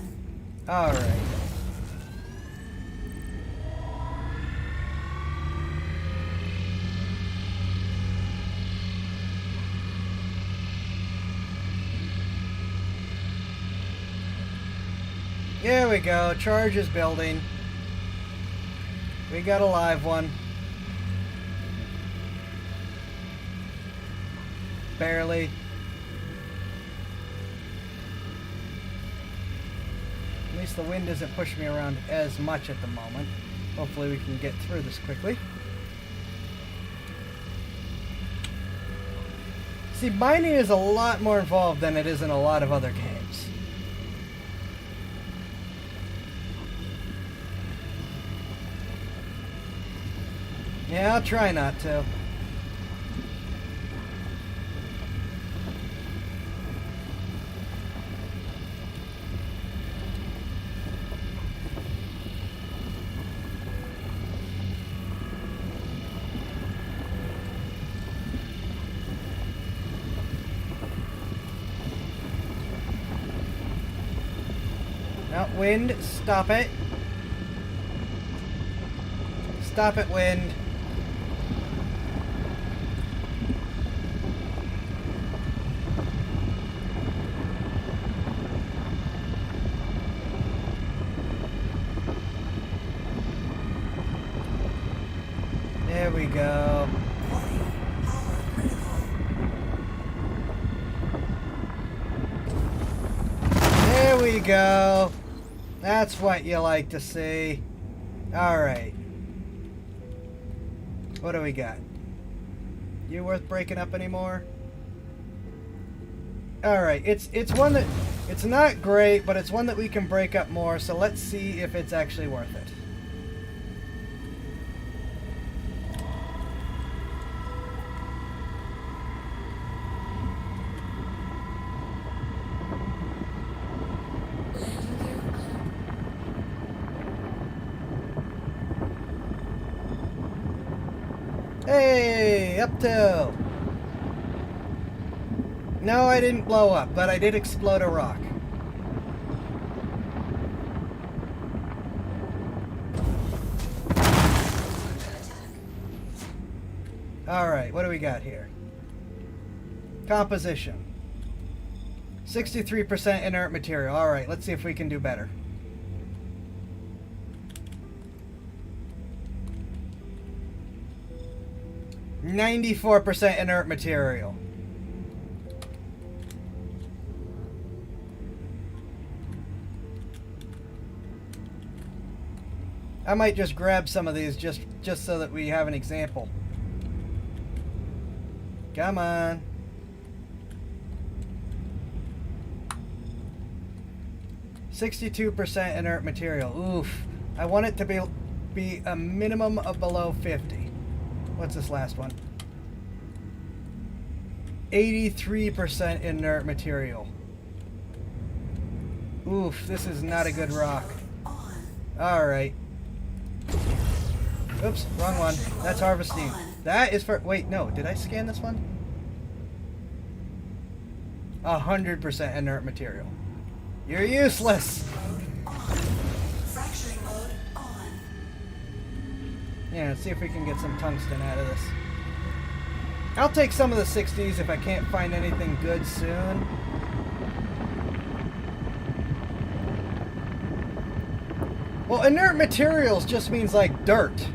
Alright. There we go. Charge is building. We got a live one. Barely. least the wind isn't pushing me around as much at the moment. Hopefully we can get through this quickly. See, mining is a lot more involved than it is in a lot of other games. Yeah, I'll try not to. Now, wind, stop it. Stop it, wind. There we go. There we go. That's what you like to see. Alright. What do we got? You worth breaking up anymore? Alright, it's one that... It's not great, but it's one that we can break up more, so let's see if it's actually worth it. Hey, up to. No, I didn't blow up, but I did explode a rock. Alright, what do we got here? Composition. 63% inert material. Alright, let's see if we can do better. %94 inert material. I might just grab some of these just so that we have an example. Come on. %62 inert material. Oof. I want it to be a minimum of below 50. What's this last one? 83% inert material. Oof, this is not a good rock. Alright. Oops, wrong one. That's harvesting. That is for... Wait, no. Did I scan this one? 100% inert material. You're useless! Fracturing mode on. Yeah, let's see if we can get some tungsten out of this. I'll take some of the 60s if I can't find anything good soon. Well, inert materials just means like dirt.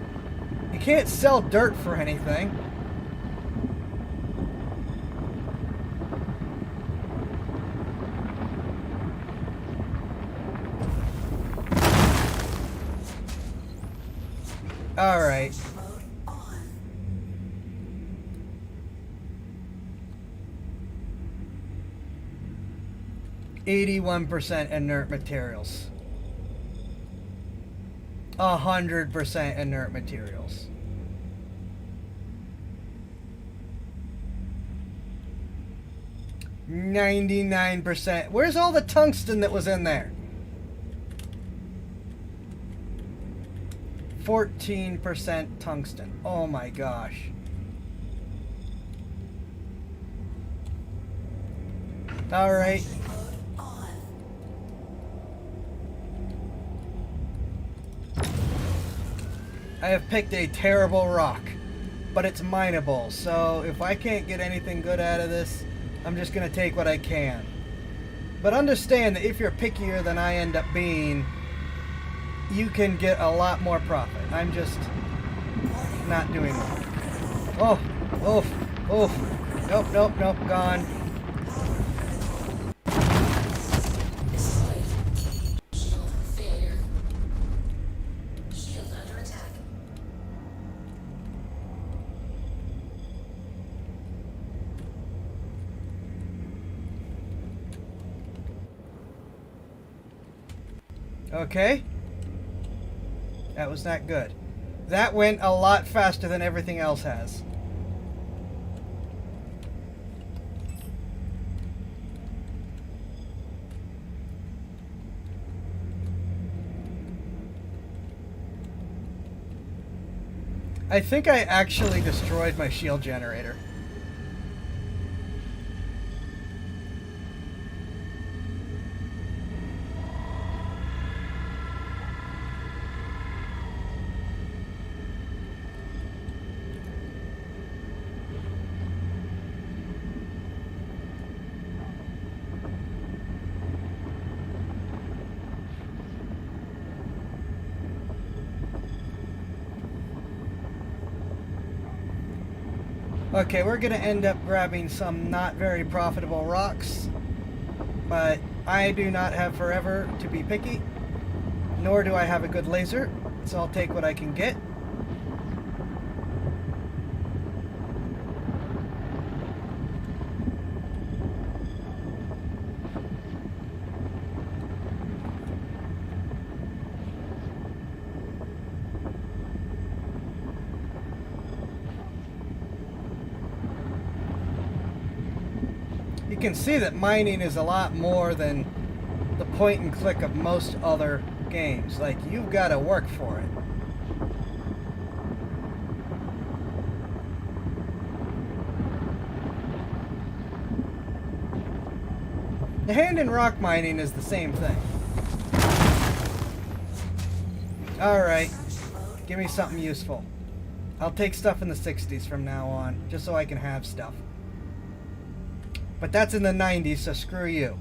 You can't sell dirt for anything. All right. 81% inert materials. 100% inert materials. 99%. Where's all the tungsten that was in there? 14% tungsten. Oh my gosh. All right. I have picked a terrible rock, but it's mineable, so if I can't get anything good out of this, I'm just going to take what I can. But understand that if you're pickier than I end up being, you can get a lot more profit. I'm just not doing that. Oh, oof, oof. Nope, nope, nope, gone. Okay. That was not good. That went a lot faster than everything else has. I think I actually destroyed my shield generator. Okay, we're gonna end up grabbing some not very profitable rocks, but I do not have forever to be picky, nor do I have a good laser, so I'll take what I can get. You can see that mining is a lot more than the point and click of most other games. Like, you've got to work for it. The hand and rock mining is the same thing. Alright, give me something useful. I'll take stuff in the 60s from now on, just so I can have stuff. But that's in the 90s, so screw you.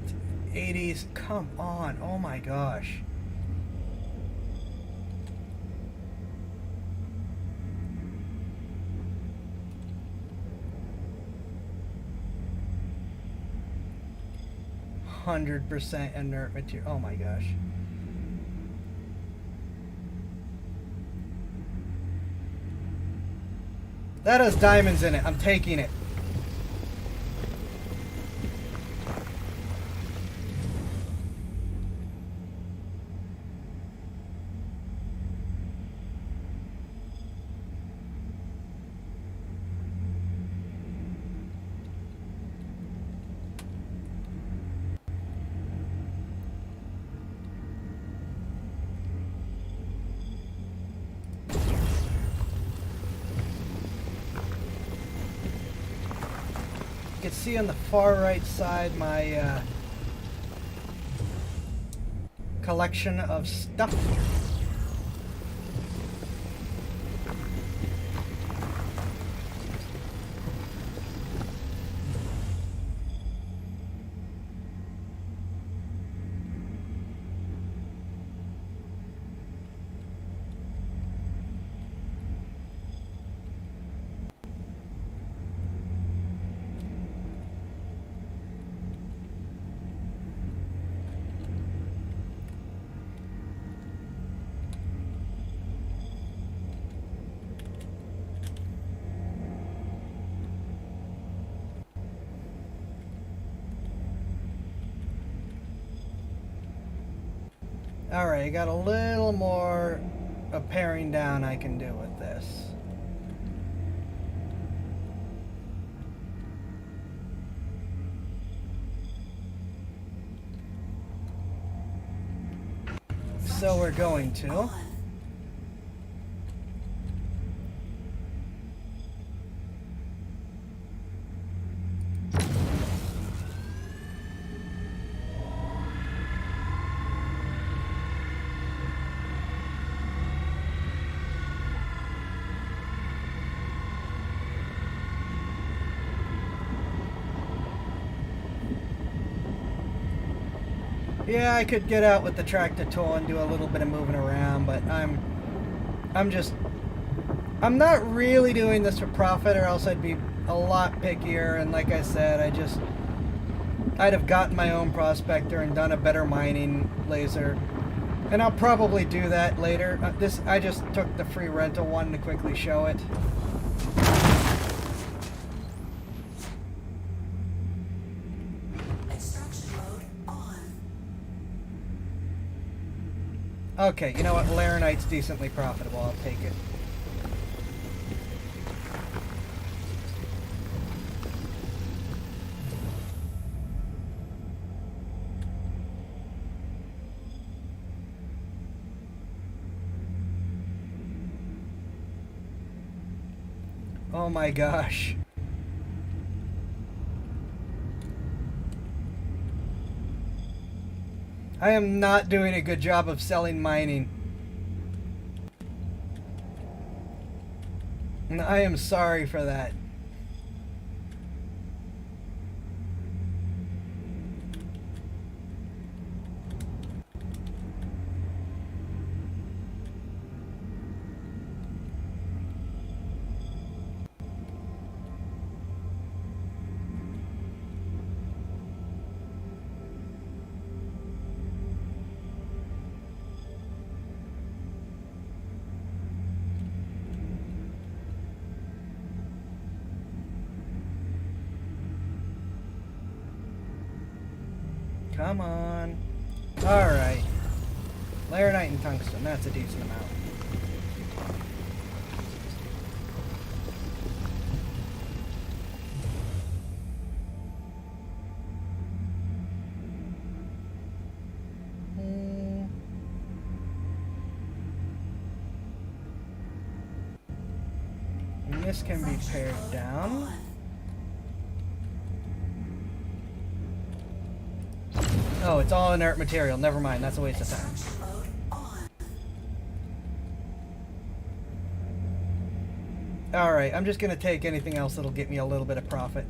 It's 80s, come on, oh my gosh. %, inert material. Oh my gosh. That has diamonds in it. I'm taking it. You can see on the far right side my collection of stuff. Alright, I got a little more of paring down I can do with this. So we're going to. Yeah, I could get out with the tractor tool and do a little bit of moving around, but I'm not really doing this for profit, or else I'd be a lot pickier. And like I said, I'd have gotten my own prospector and done a better mining laser. And I'll probably do that later. I just took the free rental one to quickly show it. Extraction mode on. Okay, you know what? Laranite's decently profitable. I'll take it. Oh my gosh. I am not doing a good job of selling mining. And I am sorry for that. Come on. Alright. Laranite and tungsten, that's a decent amount. And this can be pared down. Oh, it's all inert material. Never mind. That's a waste of time. Alright, I'm just going to take anything else that'll get me a little bit of profit.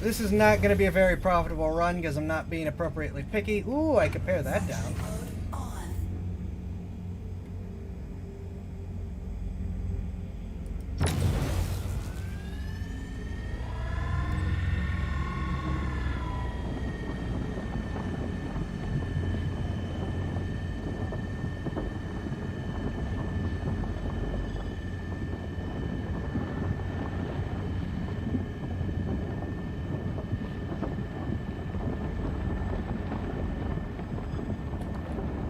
This is not going to be a very profitable run because I'm not being appropriately picky. Ooh, I could pare that down.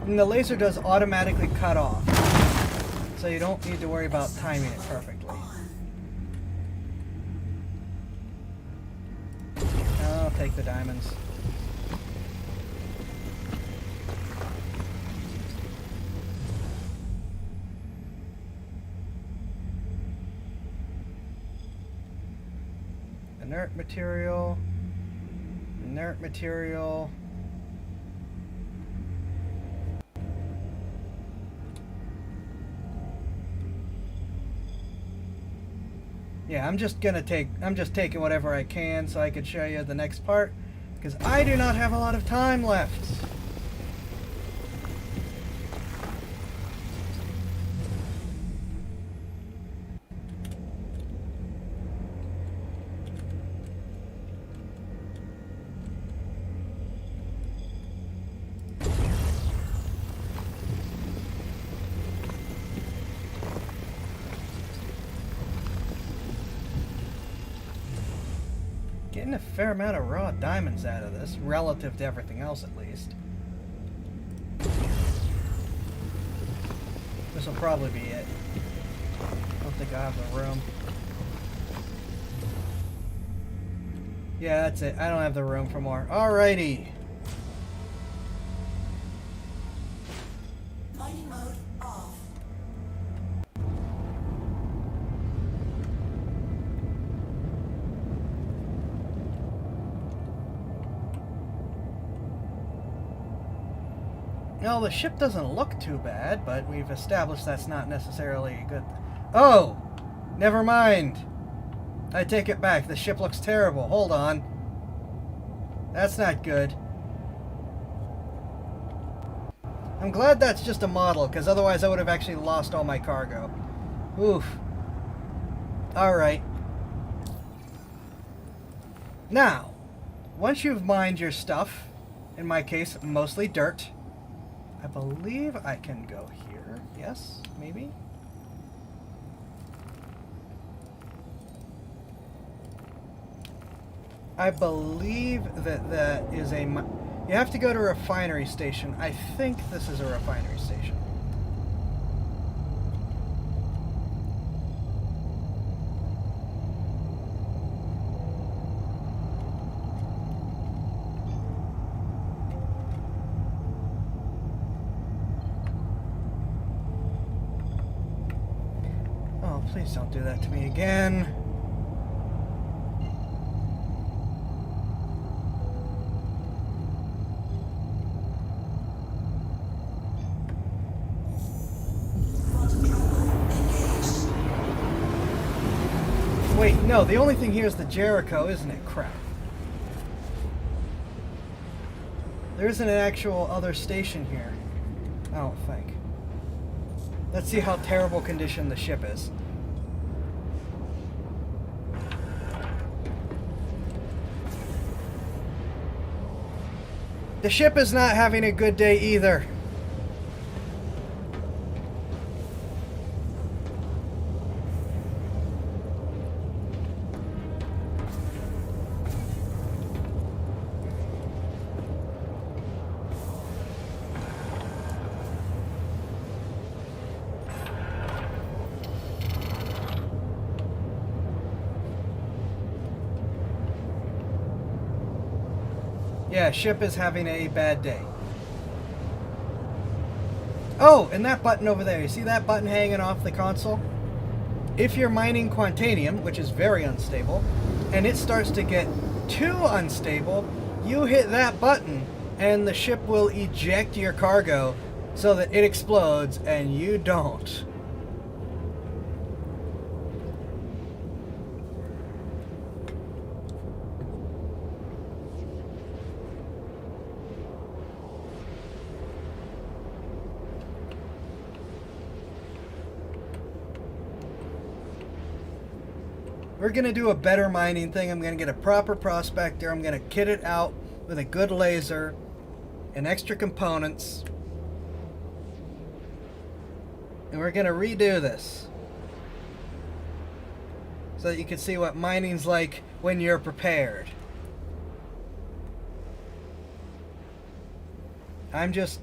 And the laser does automatically cut off, so you don't need to worry about timing it perfectly. I'll take the diamonds. Inert material. Inert material. Yeah, I'm just taking whatever I can so I could show you the next part, because I do not have a lot of time left. Getting a fair amount of raw diamonds out of this, relative to everything else at least. This will probably be it. I don't think I have the room. Yeah, that's it. I don't have the room for more. Alrighty. Mining mode off. Well, the ship doesn't look too bad, but we've established that's not necessarily a good... Oh! Never mind. I take it back. The ship looks terrible. Hold on. That's not good. I'm glad that's just a model, because otherwise I would have actually lost all my cargo. Oof. Alright. Now, once you've mined your stuff, in my case, mostly dirt, I believe I can go here. Yes? Maybe? I believe that that is a... You have to go to a refinery station. I think this is a refinery station. Oh, please don't do that to me again. Wait, no, the only thing here is the Jericho, isn't it? Crap. There isn't an actual other station here. I don't think. Let's see how terrible condition the ship is. The ship is not having a good day either. Yeah, ship is having a bad day. Oh, and that button over there. You see that button hanging off the console? If you're mining Quantanium, which is very unstable, and it starts to get too unstable, you hit that button and the ship will eject your cargo so that it explodes and you don't. We're going to do a better mining thing. I'm going to get a proper prospector. I'm going to kit it out with a good laser and extra components. And we're going to redo this so that you can see what mining's like when you're prepared. I'm just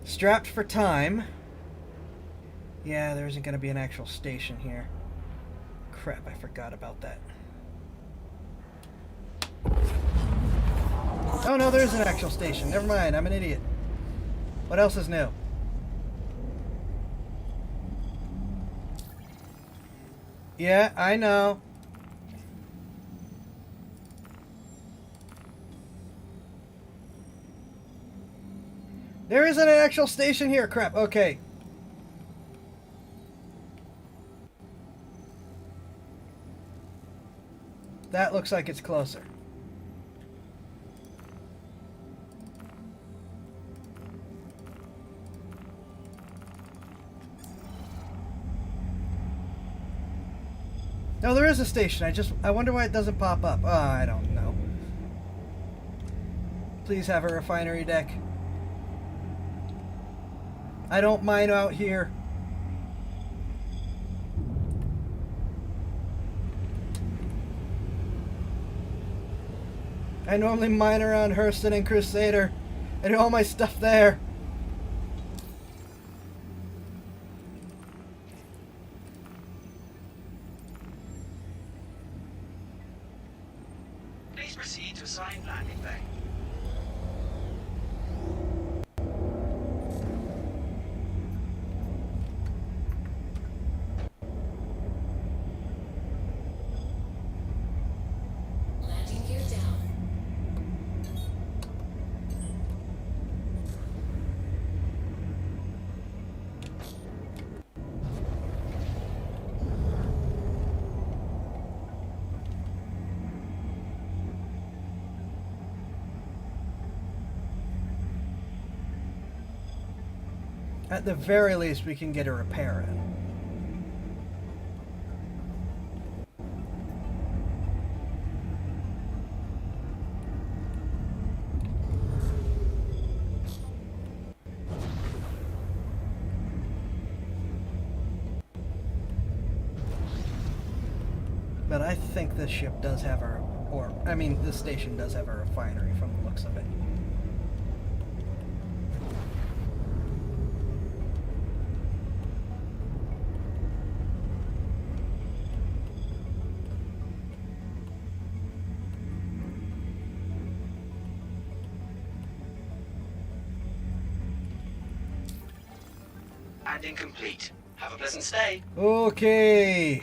strapped for time. Yeah, there isn't going to be an actual station here. Crap, I forgot about that. Oh no, there is an actual station. Never mind, I'm an idiot. What else is new? Yeah, I know. There isn't an actual station here. Crap, okay. That looks like it's closer. No, there is a station. I wonder why it doesn't pop up. Oh, I don't know. Please have a refinery deck. I don't mine out here. I normally mine around Hurston and Crusader. I do all my stuff there. Please proceed to assigned landing bay. Landing gear down. At the very least, we can get a repair in. But I think this ship does have a, or, I mean, this station does have a refinery from the looks of it. And incomplete. Have a pleasant stay. Okay.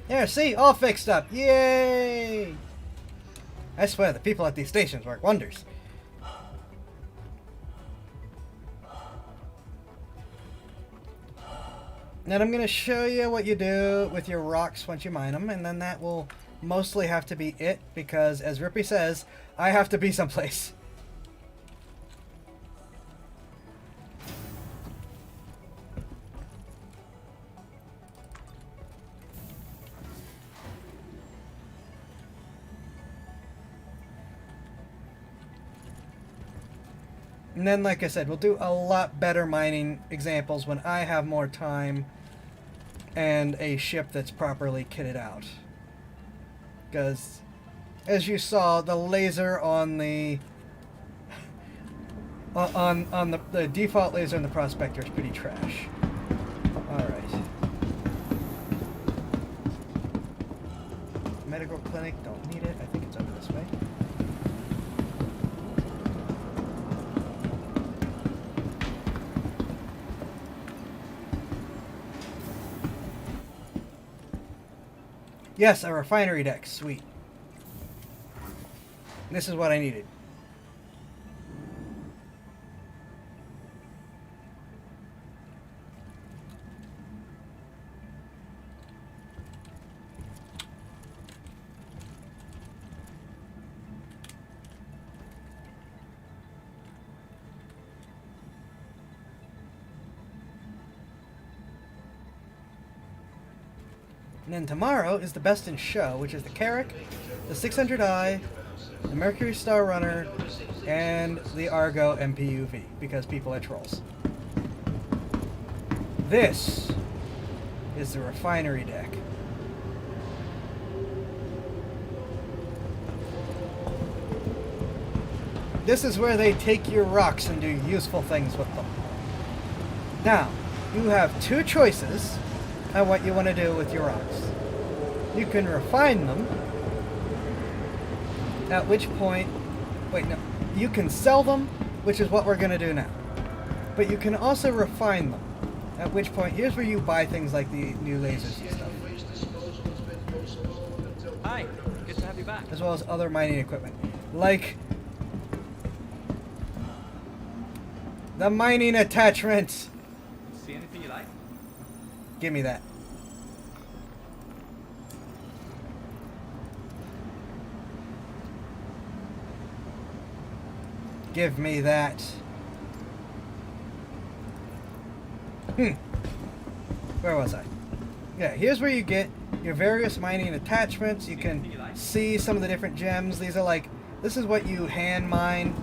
There, see? All fixed up. Yay! I swear, the people at these stations work wonders. And I'm going to show you what you do with your rocks once you mine them, and then that will mostly have to be it, because as Rippy says, I have to be someplace. And then, like I said, we'll do a lot better mining examples when I have more time and a ship that's properly kitted out. Because, as you saw, the laser on the the default laser in the Prospector is pretty trash. All right. Medical clinic, don't need it. I think it's over this way. Yes, a refinery deck. Sweet. This is what I needed. And then tomorrow is the best in show, which is the Carrack, the 600i, the Mercury Star Runner, and the Argo MPUV, because people are trolls. This is the refinery deck. This is where they take your rocks and do useful things with them. Now, you have two choices on what you want to do with your rocks. You can refine them, at which point, wait, no, you can sell them, which is what we're going to do now. But you can also refine them, at which point, here's where you buy things like the new lasers and stuff. Hi, good to have you back. As well as other mining equipment. Like the mining attachments. See anything you like? Give me that. Give me that. Where was I? Yeah, here's where you get your various mining attachments. You can see some of the different gems. These are like, this is what you hand mine.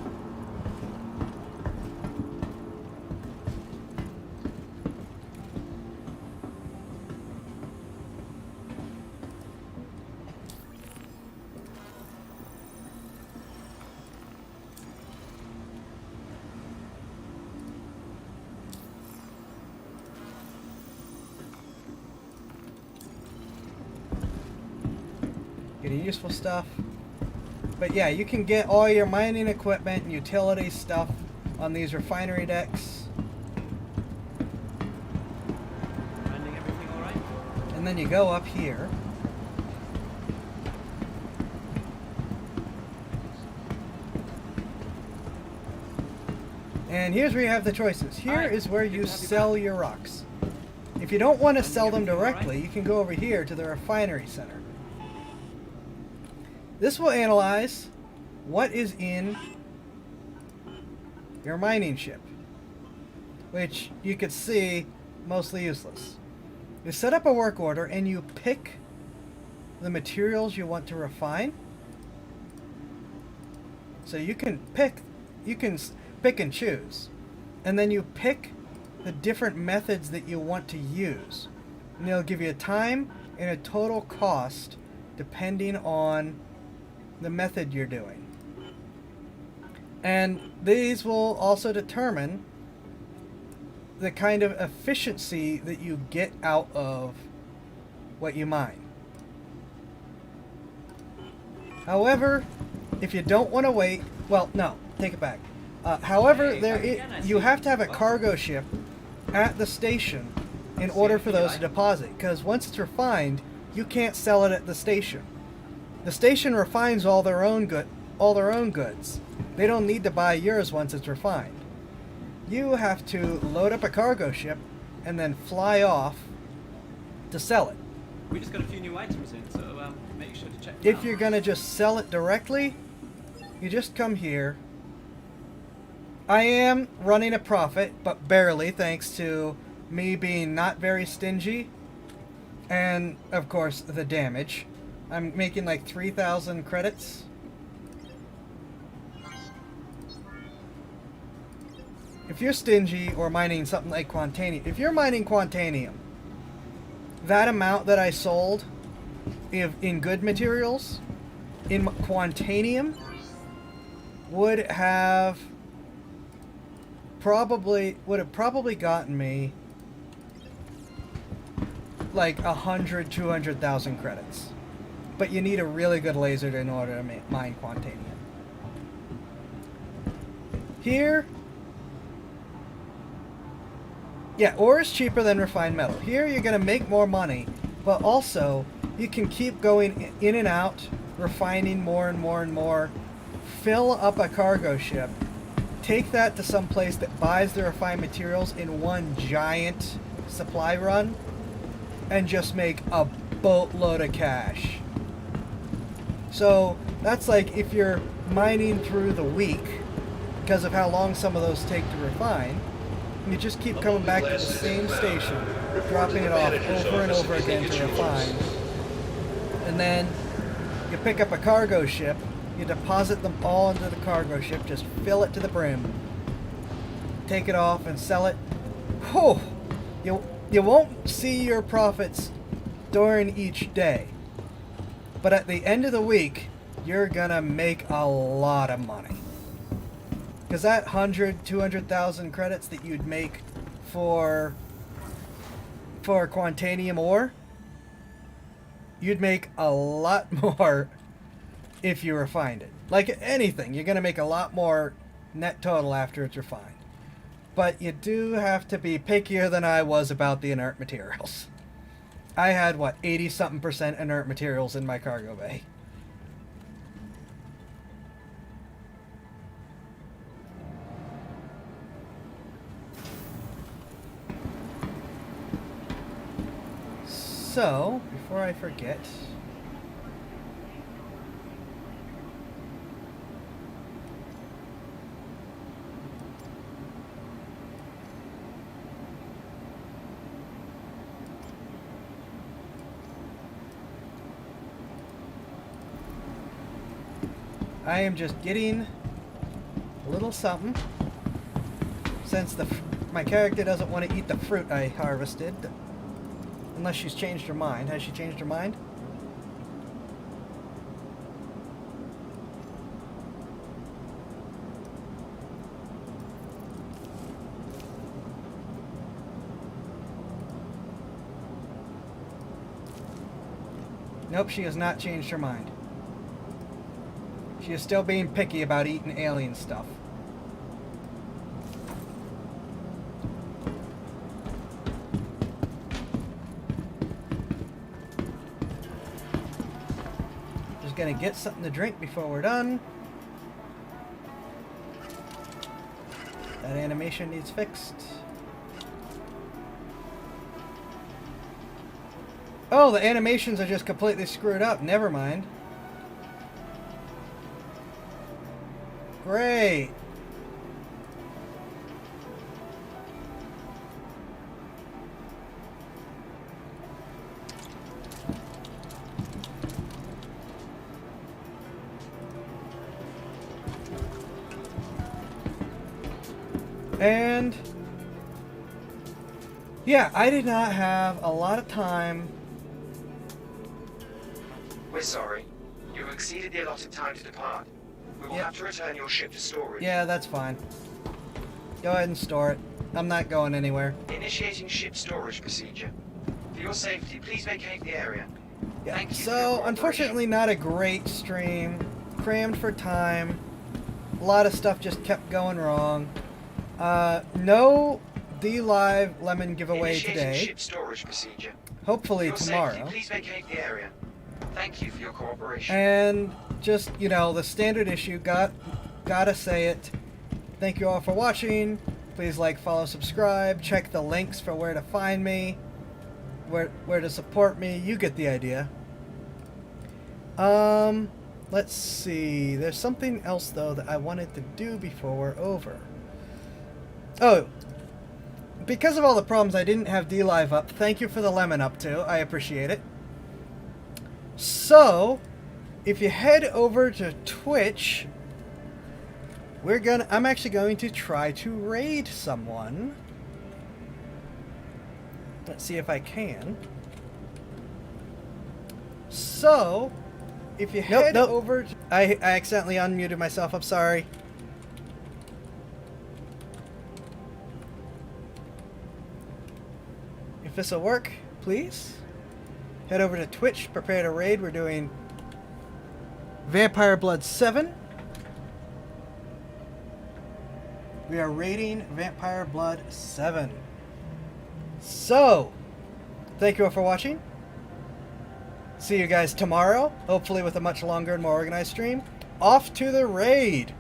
Getting useful stuff. But yeah, you can get all your mining equipment and utility stuff on these refinery decks. Finding everything all right? And then you go up here. And here's where you have the choices. Here Alright, is where good you to have you sell back. your rocks. If you don't want to And sell them everything alright? directly, you can go over here to the Refinery Center. This will analyze what is in your mining ship, which you could see mostly useless. You set up a work order and you pick the materials you want to refine. So you can pick and choose, and then you pick the different methods that you want to use, and it'll give you a time and a total cost depending on the method you're doing. And these will also determine the kind of efficiency that you get out of what you mine. However, if you don't want to wait, well, no, take it back. However, Hey, you have to have a cargo ship at the station in order for those to deposit. Because once it's refined, you can't sell it at the station. The station refines all their own goods. They don't need to buy yours once it's refined. You have to load up a cargo ship and then fly off to sell it. We just got a few new items in, so make sure to check them If out. you're gonna just sell it directly, you just come here. I am running a profit, but barely, thanks to me being not very stingy, and of course the damage. I'm making like 3,000 credits. If you're stingy or mining something like Quantanium, if you're mining Quantanium, that amount that I sold in good materials in Quantanium would have probably gotten me like 100, 200,000 credits. But you need a really good laser in order to mine Quantanium. Here, yeah, ore is cheaper than refined metal. Here you're going to make more money, but also you can keep going in and out, refining more and more and more, fill up a cargo ship, take that to some place that buys the refined materials in one giant supply run, and just make a boatload of cash. So that's like if you're mining through the week, because of how long some of those take to refine, you just keep coming back to the same station, dropping it off over and over again to refine. And then you pick up a cargo ship, you deposit them all into the cargo ship, just fill it to the brim, take it off and sell it. Whew! You won't see your profits during each day, but at the end of the week, you're gonna make a lot of money. Because that 100, 200,000 credits that you'd make for Quantanium ore, you'd make a lot more if you refined it. Like anything, you're going to make a lot more net total after it's refined. But you do have to be pickier than I was about the inert materials. I had, 80-something% inert materials in my cargo bay. So, before I forget, I am just getting a little something, since my character doesn't want to eat the fruit I harvested. Unless she's changed her mind. Has she changed her mind? Nope, she has not changed her mind. She is still being picky about eating alien stuff. Gonna get something to drink before we're done. That animation needs fixed. Oh, the animations are just completely screwed up. Never mind. Great. And yeah, I did not have a lot of time. We're sorry. You've exceeded the allotted time to depart. We will Yep. have to return your ship to storage. Yeah, that's fine. Go ahead and store it. I'm not going anywhere. Initiating ship storage procedure. For your safety, please vacate the area. Yeah. Thank you for your So, cooperation. unfortunately, not a great stream. Crammed for time. A lot of stuff just kept going wrong. No DLive lemon giveaway Initiating today. ship storage procedure. Hopefully For your tomorrow. safety, please vacate the area. Thank you for your cooperation. And just, you know, the standard issue, gotta say it. Thank you all for watching. Please like, follow, subscribe. Check the links for where to find me, where to support me. You get the idea. Let's see. There's something else though that I wanted to do before we're over. Oh, because of all the problems, I didn't have DLive up. Thank you for the lemon up too. I appreciate it. So, if you head over to Twitch, I'm actually going to try to raid someone. Let's see if I can. So, if you head over to, I accidentally unmuted myself. I'm sorry. If this will work, please head over to Twitch, prepare to raid. We're doing Vampire Blood 7. We are raiding Vampire Blood 7. So, thank you all for watching. See you guys tomorrow, hopefully with a much longer and more organized stream. Off to the raid!